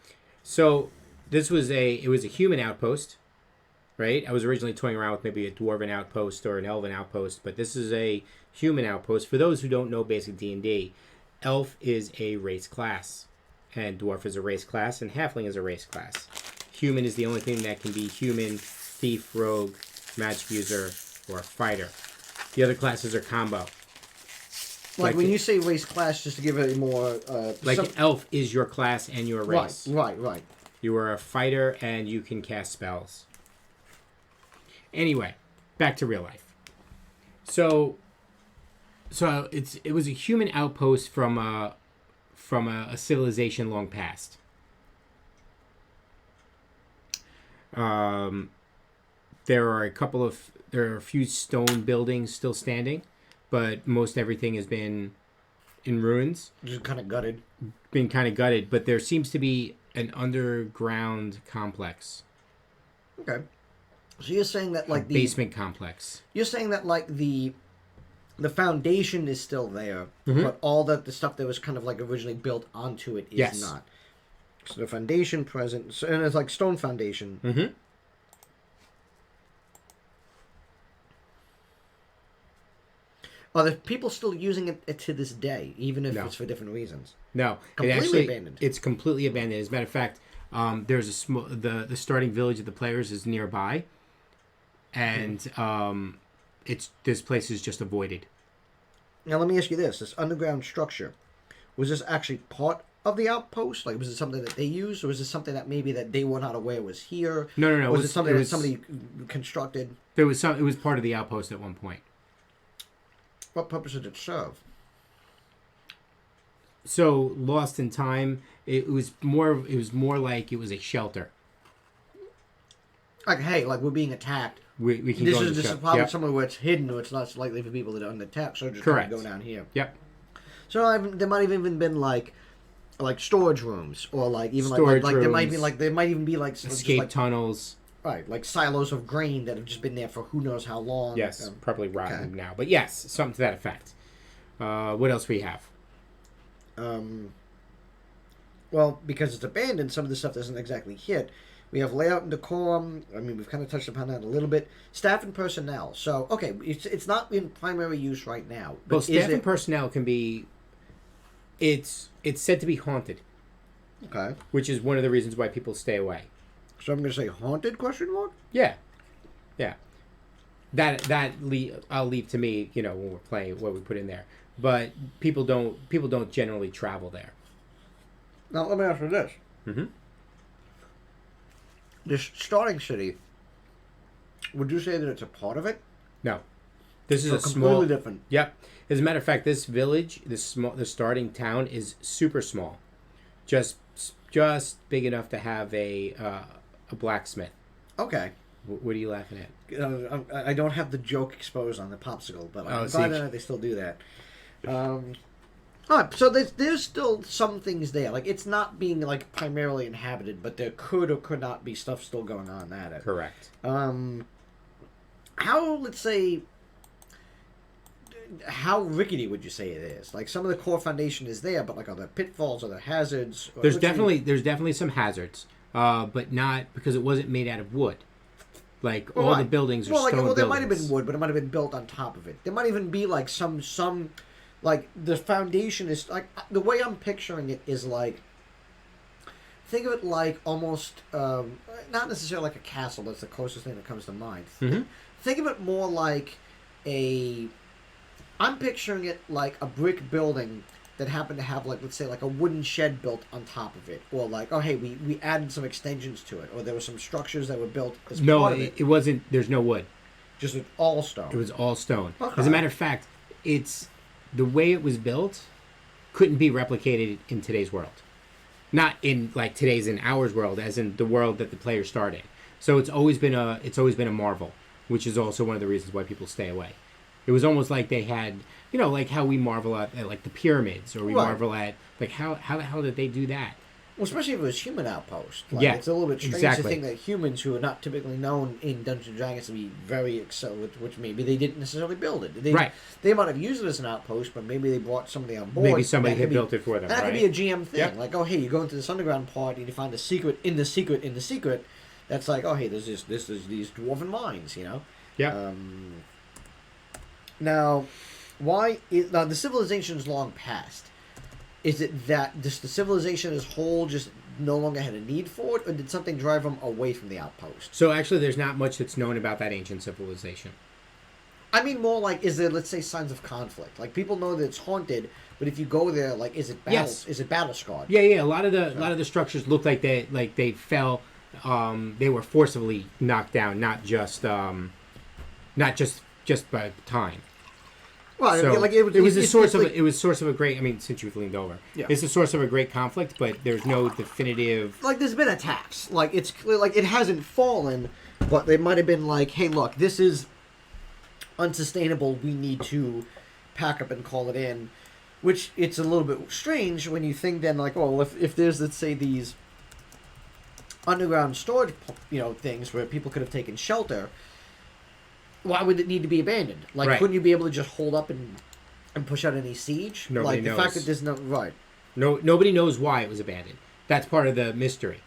So it was a human outpost, right? I was originally toying around with maybe a dwarven outpost or an elven outpost, but this is a human outpost. For those who don't know basic D&D, elf is a race class, and dwarf is a race class, and halfling is a race class. Human is the only thing that can be human, thief, rogue, magic user, or fighter. The other classes are combo. Like when you say race class, just to give it a more... elf is your class and your race. Right. You are a fighter and you can cast spells. Anyway, back to real life. So it was a human outpost from a civilization long past. There are a few stone buildings still standing, but most everything has been in ruins. Just kind of gutted. Been kind of gutted, but there seems to be an underground complex. Okay. So you're saying that like the basement complex. You're saying that like the foundation is still there, but all the stuff that was kind of like originally built onto it is not. So the foundation present, and it's like stone foundation. Mm-hmm. Are the people still using it to this day, even if it's for different reasons? No, completely abandoned. It's completely abandoned. As a matter of fact, there's a small the starting village of the players is nearby, and this place is just avoided. Now let me ask you this: this underground structure, was this actually part of the outpost? Like, was it something that they used, or was it something that maybe that they were not aware was here? No. Was it something that somebody constructed? It was part of the outpost at one point. What purpose did it serve? So lost in time, it was more like it was a shelter. Like, hey, like we're being attacked. We can this go is to this is probably somewhere where it's hidden, or it's less likely for people that are under attack. So just correct. Go down here. Yep. So there might have even been like storage rooms, or like even storage like rooms, there might even be like escape tunnels. Right, like silos of grain that have just been there for who knows how long. Yes, probably rotten now, but yes, something to that effect. What else we have? Well, because it's abandoned, some of the stuff doesn't exactly hit. We have layout and decorum. I mean, we've kind of touched upon that a little bit. Staff and personnel. So, okay, it's not in primary use right now. But well, staff and personnel can be... It's said to be haunted. Okay. Which is one of the reasons why people stay away. So I'm going to say haunted, question mark? Yeah. I'll leave to me, when we're playing, what we put in there. But people don't generally travel there. Now, let me ask you this. Mm-hmm. This starting city, would you say that it's a part of it? No. This is completely different. Yep. As a matter of fact, this village, the starting town is super small. just big enough to have a blacksmith. Okay. What are you laughing at? I don't have the joke exposed on the popsicle, but I'm glad they still do that. All right, so there's still some things there. Like, it's not being, like, primarily inhabited, but there could or could not be stuff still going on at it. Correct. Let's say, how rickety would you say it is? Like, some of the core foundation is there, but, like, are there pitfalls, are there hazards? There's definitely some hazards, but not because it wasn't made out of wood. Like, all the buildings are stone buildings. There might have been wood, but it might have been built on top of it. There might even be, like, some like, the foundation is, like, the way I'm picturing it is, like, think of it like almost, not necessarily like a castle, that's the closest thing that comes to mind. Mm-hmm. Think of it more like I'm picturing it like a brick building that happened to have, like, let's say, like a wooden shed built on top of it. Or like, oh, hey, we added some extensions to it. Or there were some structures that were built as part of it. It wasn't, there's no wood. Just all stone. It was all stone. Okay. As a matter of fact, the way it was built couldn't be replicated in today's world. Not in, like, today's and ours world, as in the world that the players start in. So it's always been a marvel, which is also one of the reasons why people stay away. It was almost like they had, like how we marvel at like the pyramids, or we marvel at, like, how the hell did they do that? Well, especially if it was human outpost. Like, yeah, it's a little bit strange exactly. to think that humans who are not typically known in Dungeons and Dragons to be very excellent, which maybe they didn't necessarily build it. They might have used it as an outpost, but maybe they brought somebody on board. Maybe somebody had built it for them. That right? could be a GM thing. Yep. Like, oh, hey, you go into this underground part and you find a secret in the secret in the secret. That's like, oh, hey, there's these dwarven mines, Yeah. Now, the civilization's long past. Is it that just the civilization as whole just no longer had a need for it, or did something drive them away from the outpost? So actually, there's not much that's known about that ancient civilization. I mean, more like, is there, let's say, signs of conflict? Like, people know that it's haunted, but if you go there, like, is it battle scarred? Yeah. A lot of the structures look like they fell. They were forcibly knocked down, not just by time. Well, so like it was a source of a great. I mean, since you've leaned over, yeah. It's a source of a great conflict, but there's no definitive. Like, there's been attacks. Like, it's clear, like, it hasn't fallen, but they might have been like, hey, look, this is unsustainable. We need to pack up and call it in. Which, it's a little bit strange when you think then, like, well, if there's, let's say, these underground storage, things where people could have taken shelter, why would it need to be abandoned? Like, right. Couldn't you be able to just hold up and push out any siege? Nobody knows. The fact that there's nobody knows why it was abandoned. That's part of the mystery.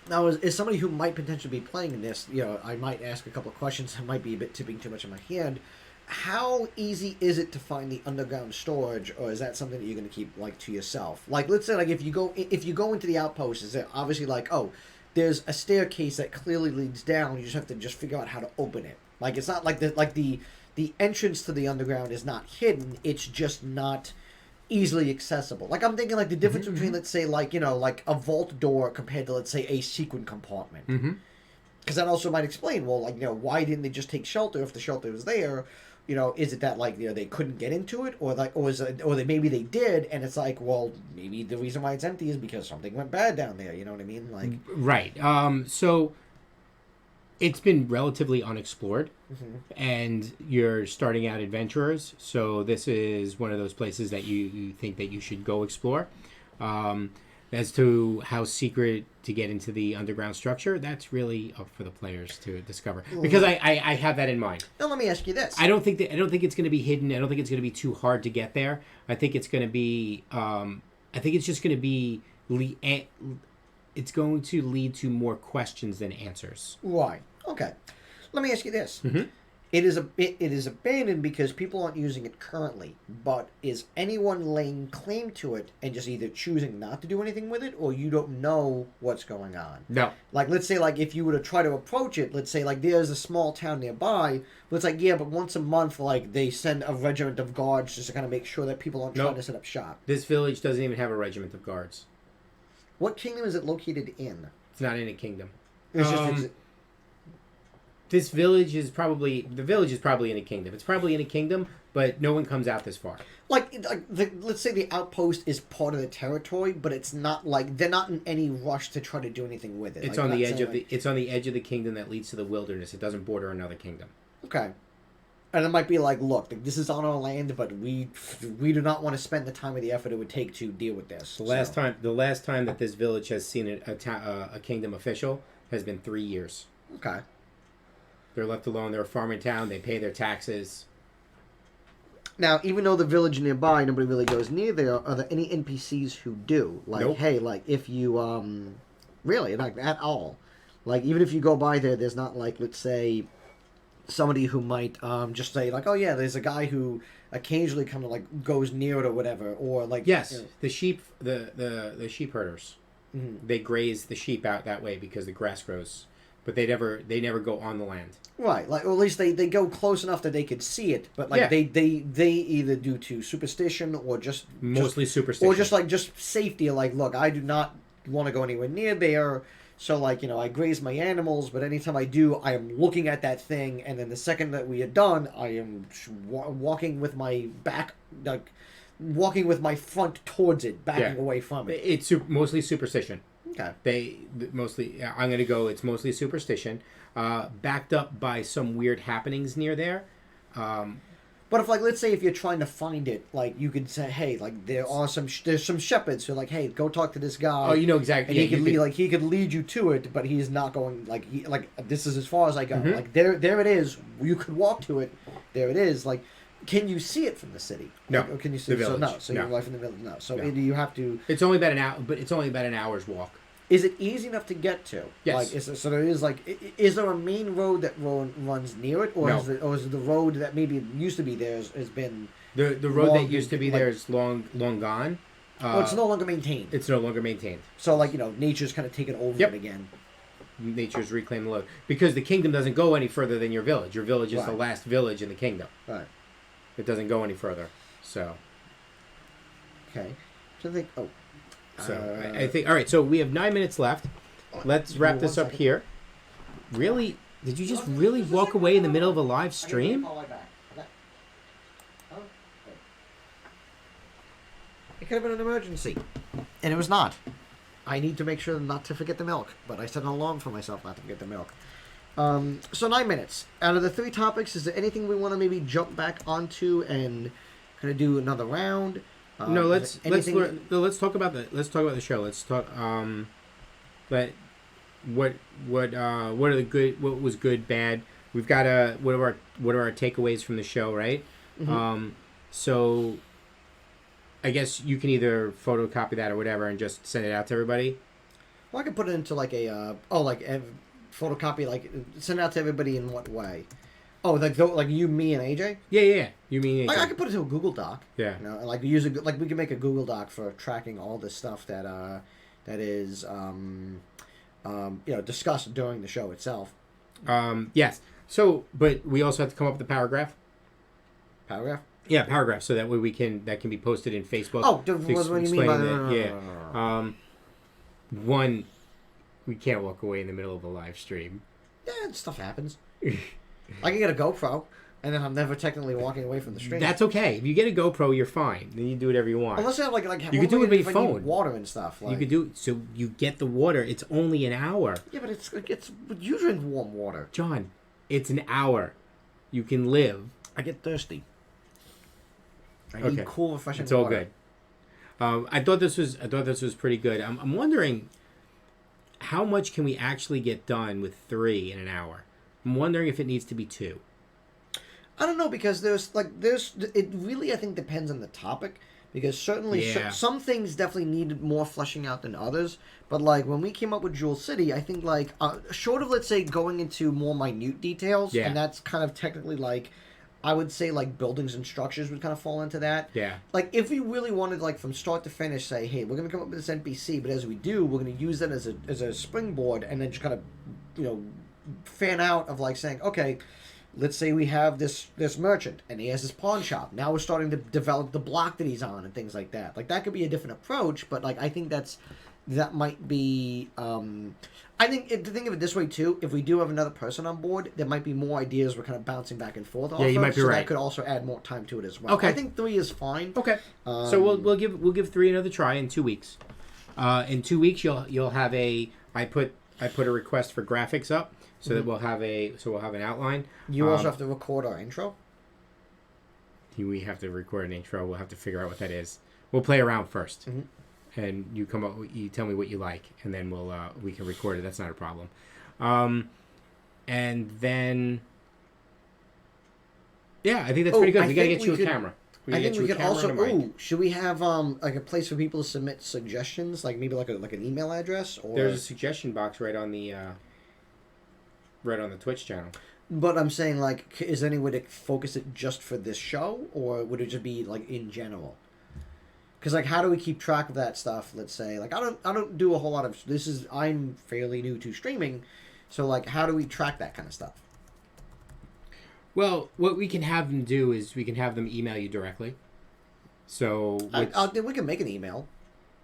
Now, as somebody who might potentially be playing in this, I might ask a couple of questions that might be a bit tipping too much in my hand. How easy is it to find the underground storage, or is that something that you're going to keep, like, to yourself? Like, let's say, like, if you go into the outpost, is it obviously like, oh, there's a staircase that clearly leads down. You just have to figure out how to open it. Like, it's not like the entrance to the underground is not hidden. It's just not easily accessible. Like, I'm thinking, like, the difference between, let's say, like, like a vault door compared to, let's say, a sequin compartment. Mm-hmm. Because that also might explain, well, like, why didn't they just take shelter if the shelter was there? Is it that, like, they couldn't get into it, or like, maybe they did, and it's like, well, maybe the reason why it's empty is because something went bad down there. You know what I mean? Like, right. So it's been relatively unexplored, and you're starting out adventurers. So this is one of those places that you think that you should go explore. As to how secret to get into the underground structure, that's really up for the players to discover. Because I have that in mind. Now let me ask you this: I don't think it's going to be hidden. I don't think it's going to be too hard to get there. I think it's going to be. I think it's just going to be. It's going to lead to more questions than answers. Why? Okay. Let me ask you this: Mm-hmm. It is abandoned because people aren't using it currently. But is anyone laying claim to it and just either choosing not to do anything with it, or you don't know what's going on? No. Like, let's say, like, if you were to try to approach it, let's say, like, there's a small town nearby, but it's like, yeah, but once a month, like, they send a regiment of guards just to kind of make sure that people aren't trying to set up shop. This village doesn't even have a regiment of guards. What kingdom is it located in? It's not in a kingdom. It's just This village is probably in a kingdom. It's probably in a kingdom, but no one comes out this far. Let's say the outpost is part of the territory, but it's not like they're not in any rush to try to do anything with it. It's like, on the edge of it's on the edge of the kingdom that leads to the wilderness. It doesn't border another kingdom. Okay. And it might be like, look, this is on our land, but we do not want to spend the time or the effort it would take to deal with this. The last time that this village has seen a kingdom official has been 3 years. Okay. They're left alone. They're a farming town. They pay their taxes. Now, even though the village nearby, nobody really goes near there, are there any NPCs who do? Like, nope. Hey, like, if you, really, like, at all. Like, even if you go by there, there's not, like, let's say, somebody who might just say, like, oh, yeah, there's a guy who occasionally kind of, like, goes near it or whatever, or, like... Yes, you know. the sheep, the sheep herders. Mm-hmm. They graze the sheep out that way because the grass grows. But they never go on the land. Right, like, or at least they go close enough that they could see it, but like they either due to superstition or just mostly superstition, or just safety. Like, look, I do not want to go anywhere near there, so like I graze my animals, but anytime I do, I am looking at that thing, and then the second that we are done, I am walking with my back, like walking with my front towards it, backing away from it. It's mostly superstition. Okay. I'm going to go, it's mostly superstition, backed up by some weird happenings near there. But if, like, let's say if you're trying to find it, like, you could say, hey, like, there's some shepherds who are like, hey, go talk to this guy. Oh, you know exactly. And he could lead you to it, but he's not going, like, this is as far as I go. Mm-hmm. Like, there it is. You could walk to it. There it is. Like, can you see it from the city? No. Like, or can you see the village? So no. So no. you're right from the village. No. So no. You have to... It's only about an hour, but it's only about an hour's walk. Is it easy enough to get to? Yes. Like, so there is, like, is there a main road that runs near it, or no. is it the road that maybe used to be there has been the road that used to be there is long gone. It's no longer maintained. It's no longer maintained. So, like, nature's kind of taken over it again. Nature's reclaimed the road because the kingdom doesn't go any further than your village. Your village is the last village in the kingdom. Right. It doesn't go any further. So. Okay. So I think. Oh. So I think all right. So we have 9 minutes left. Let's wrap this up here. Really? Did you just really walk away in the middle of a live stream? It could have been an emergency, and it was not. I need to make sure not to forget the milk, but I set an alarm for myself not to forget the milk. So 9 minutes. Out of the 3 topics, is there anything we want to maybe jump back onto and kind of do another round? No, let's talk about the show. Let's talk. But what are the good? What was good, bad? We've got what are our takeaways from the show, right? Mm-hmm. So I guess you can either photocopy that or whatever and just send it out to everybody. Well, I can put it into like a photocopy, like send it out to everybody in what way? Oh, like you, me, and AJ? Yeah. You mean AJ? I could put it to a Google Doc. Yeah. Like we can make a Google Doc for tracking all the stuff that is discussed during the show itself. Yes. So, but we also have to come up with a paragraph. Paragraph? Yeah, paragraph. So that way that can be posted in Facebook. Oh, what do you mean by that? Yeah. One, we can't walk away in the middle of a live stream. Yeah, stuff happens. I can get a GoPro, and then I'm never technically walking away from the stream. That's okay. If you get a GoPro, you're fine. Then you do whatever you want. Unless you have like you can do it with your phone. Water and stuff. You could do so. You get the water. It's only an hour. Yeah, but you drink warm water. John, it's an hour. You can live. I get thirsty. I need cool, refreshing water. It's all good. I thought this was pretty good. I'm wondering how much can we actually get done with 3 in an hour. I'm wondering if it needs to be 2. I don't know, because it really, I think, depends on the topic, because certainly some things definitely needed more fleshing out than others, but like when we came up with Jewel City, I think like short of, let's say, going into more minute details, and that's kind of technically like, I would say like buildings and structures would kind of fall into that. Yeah. Like if we really wanted, like from start to finish, say, hey, we're going to come up with this NPC, but as we do, we're going to use that as a springboard, and then just kind of, fan out of like saying, okay, let's say we have this merchant and he has this pawn shop. Now we're starting to develop the block that he's on and things like that. Like that could be a different approach, but like I think that's that might be. I think to think of it this way too, if we do have another person on board, there might be more ideas we're kind of bouncing back and forth off Yeah, you of, might be so right. that could also add more time to it as well. Okay. I think 3 is fine. Okay. So we'll give 3 another try in 2 weeks. In 2 weeks, you'll have a. I put a request for graphics up so that we'll have an outline. You also have to record our intro. We have to record an intro. We'll have to figure out what that is. We'll play around first, and you come up. You tell me what you like, and then we can record it. That's not a problem. And then, yeah, I think that's pretty good. We gotta get you a camera. I think we could also. Should we have like a place for people to submit suggestions, like maybe like an email address? Or there's a suggestion box right on the Twitch channel. But I'm saying, like, is there any way to focus it just for this show, or would it just be like in general? Because like, how do we keep track of that stuff? Let's say, like, I don't do a whole lot of this. I'm fairly new to streaming, so like, how do we track that kind of stuff? Well, what we can have them do is we can have them email you directly. So we can make an email.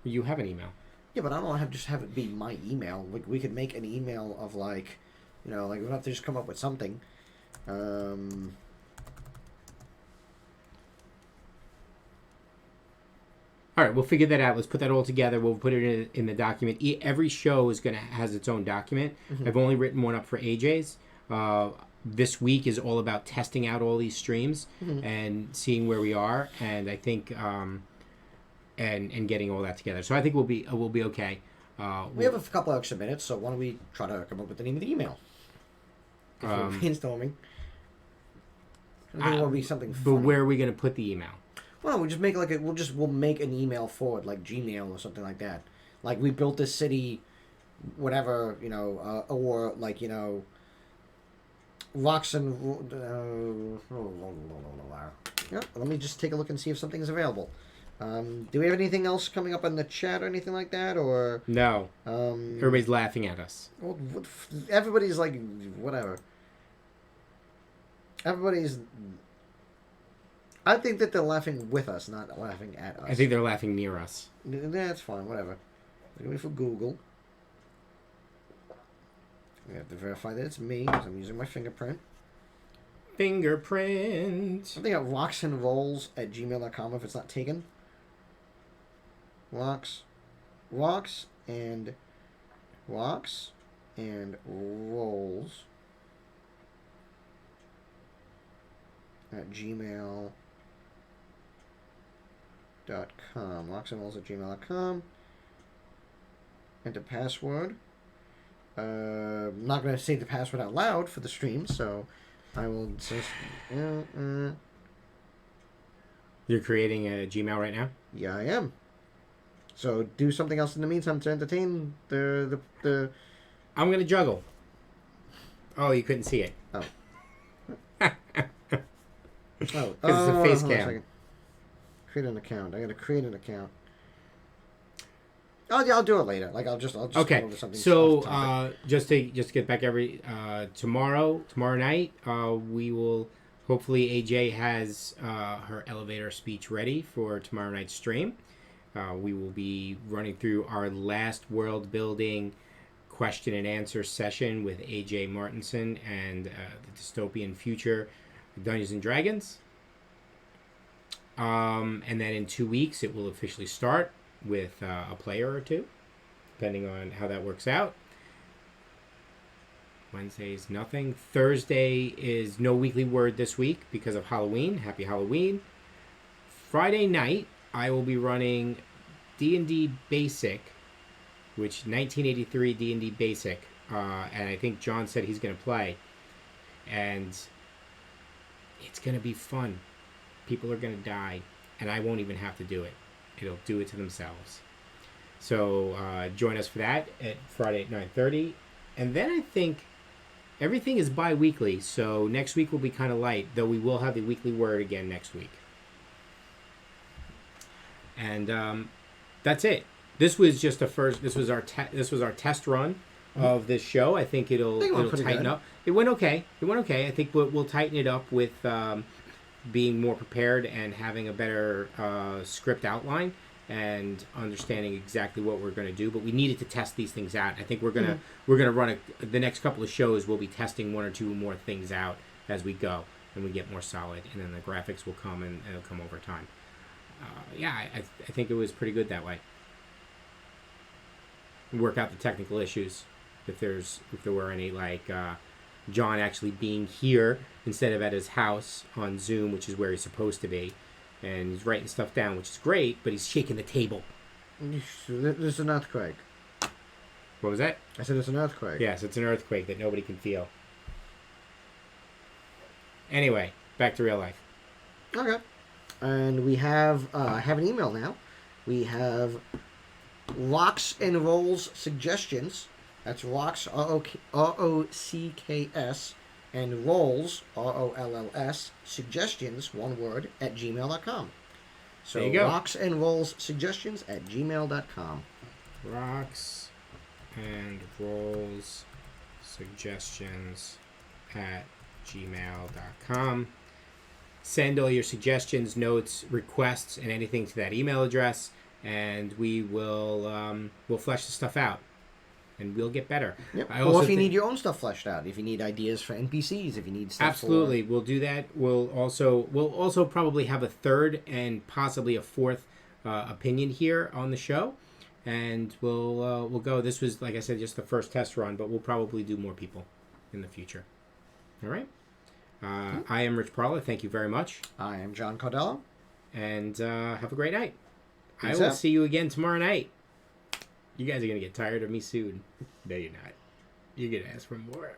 You have an email. Yeah, but I don't want to have it be my email. Like, we could make an email of like, like we have to just come up with something. All right, we'll figure that out. Let's put that all together. We'll put it in the document. Every show has its own document. I've only written one up for AJ's. This week is all about testing out all these streams and seeing where we are, and I think and getting all that together. So I think we'll be okay. We have a couple extra minutes, so why don't we try to come up with the name of the email? If we're brainstorming. I think it'll be something funny. But where are we going to put the email? Well, we just make we'll make an email for it, like Gmail or something like that. Like, we built this city, whatever, or like, rocks and yeah, let me just take a look and see if something is available. Do we have anything else coming up in the chat or anything like that, or no? Everybody's laughing at us. Well, everybody's like, whatever. Everybody's. I think that they're laughing with us, not laughing at us. I think they're laughing near us. That's fine, whatever. Look at me for Google. We have to verify that it's me, because I'm using my fingerprint. Fingerprint. I think at rocksandrolls@gmail.com if it's not taken. Rocks and rolls at gmail.com. rocksandrolls@gmail.com. Enter password. I'm not going to say the password out loud for the stream, so I will just... You're creating a Gmail right now? Yeah, I am. So do something else in the meantime to entertain the... I'm going to juggle. Oh, you couldn't see it. Oh. Because it's a face cam. Create an account. I got to create an account. I'll do it later. Like, I'll just okay. Go over something. So just to get back tomorrow night, we will hopefully AJ has her elevator speech ready for tomorrow night's stream. We will be running through our last world building question and answer session with AJ Martinson and the dystopian future Dungeons and Dragons. And then in 2 weeks it will officially start with a player or two, depending on how that works out. Wednesday's nothing. Thursday is no weekly word this week because of Halloween. Happy Halloween. Friday night, I will be running D&D Basic, which 1983 D&D Basic, and I think John said he's going to play. And it's going to be fun. People are going to die, and I won't even have to do it. It'll do it to themselves. So join us for that at Friday at 9:30. And then I think everything is bi-weekly, so next week will be kind of light, though we will have the weekly word again next week. And that's it. This was just a first. This was our test run of this show. I think it'll tighten up. It went okay. I think we'll tighten it up with being more prepared and having a better script outline. and understanding exactly what we're going to do. But we needed to test these things out. I think we're gonna run the next couple of shows. We'll be testing one or two more things out as we go, and we get more solid, and then the graphics will come, and it'll come over time. I think it was pretty good that way. Work out the technical issues if there were any, like Jon actually being here instead of at his house on Zoom, which is where he's supposed to be, and he's writing stuff down, which is great, but he's shaking the table. There's an earthquake. What was that? I said it's an earthquake. Yes, it's an earthquake that nobody can feel. Anyway, back to real life. Okay. And we have I have an email now. We have Rocks and Rolls Suggestions. That's Rocks, ROCKS, and Rolls, ROLLS, Suggestions, one word, at gmail.com. So there you go. Rocks and Rolls Suggestions at gmail.com. Rocks and Rolls Suggestions at gmail.com. Send all your suggestions, notes, requests, and anything to that email address, and we will we'll flesh the stuff out, and we'll get better. Yep. Or if you need your own stuff fleshed out, if you need ideas for NPCs, if you need stuff absolutely, we'll do that. We'll also probably have a third and possibly a fourth opinion here on the show, and we'll go. This was, like I said, just the first test run, but we'll probably do more people in the future. All right. I am Rich Parla. Thank you very much. I am John Cardello. And have a great night. Peace I will out. see you again tomorrow night. You guys are going to get tired of me soon. No, you're not. You're going to ask for more.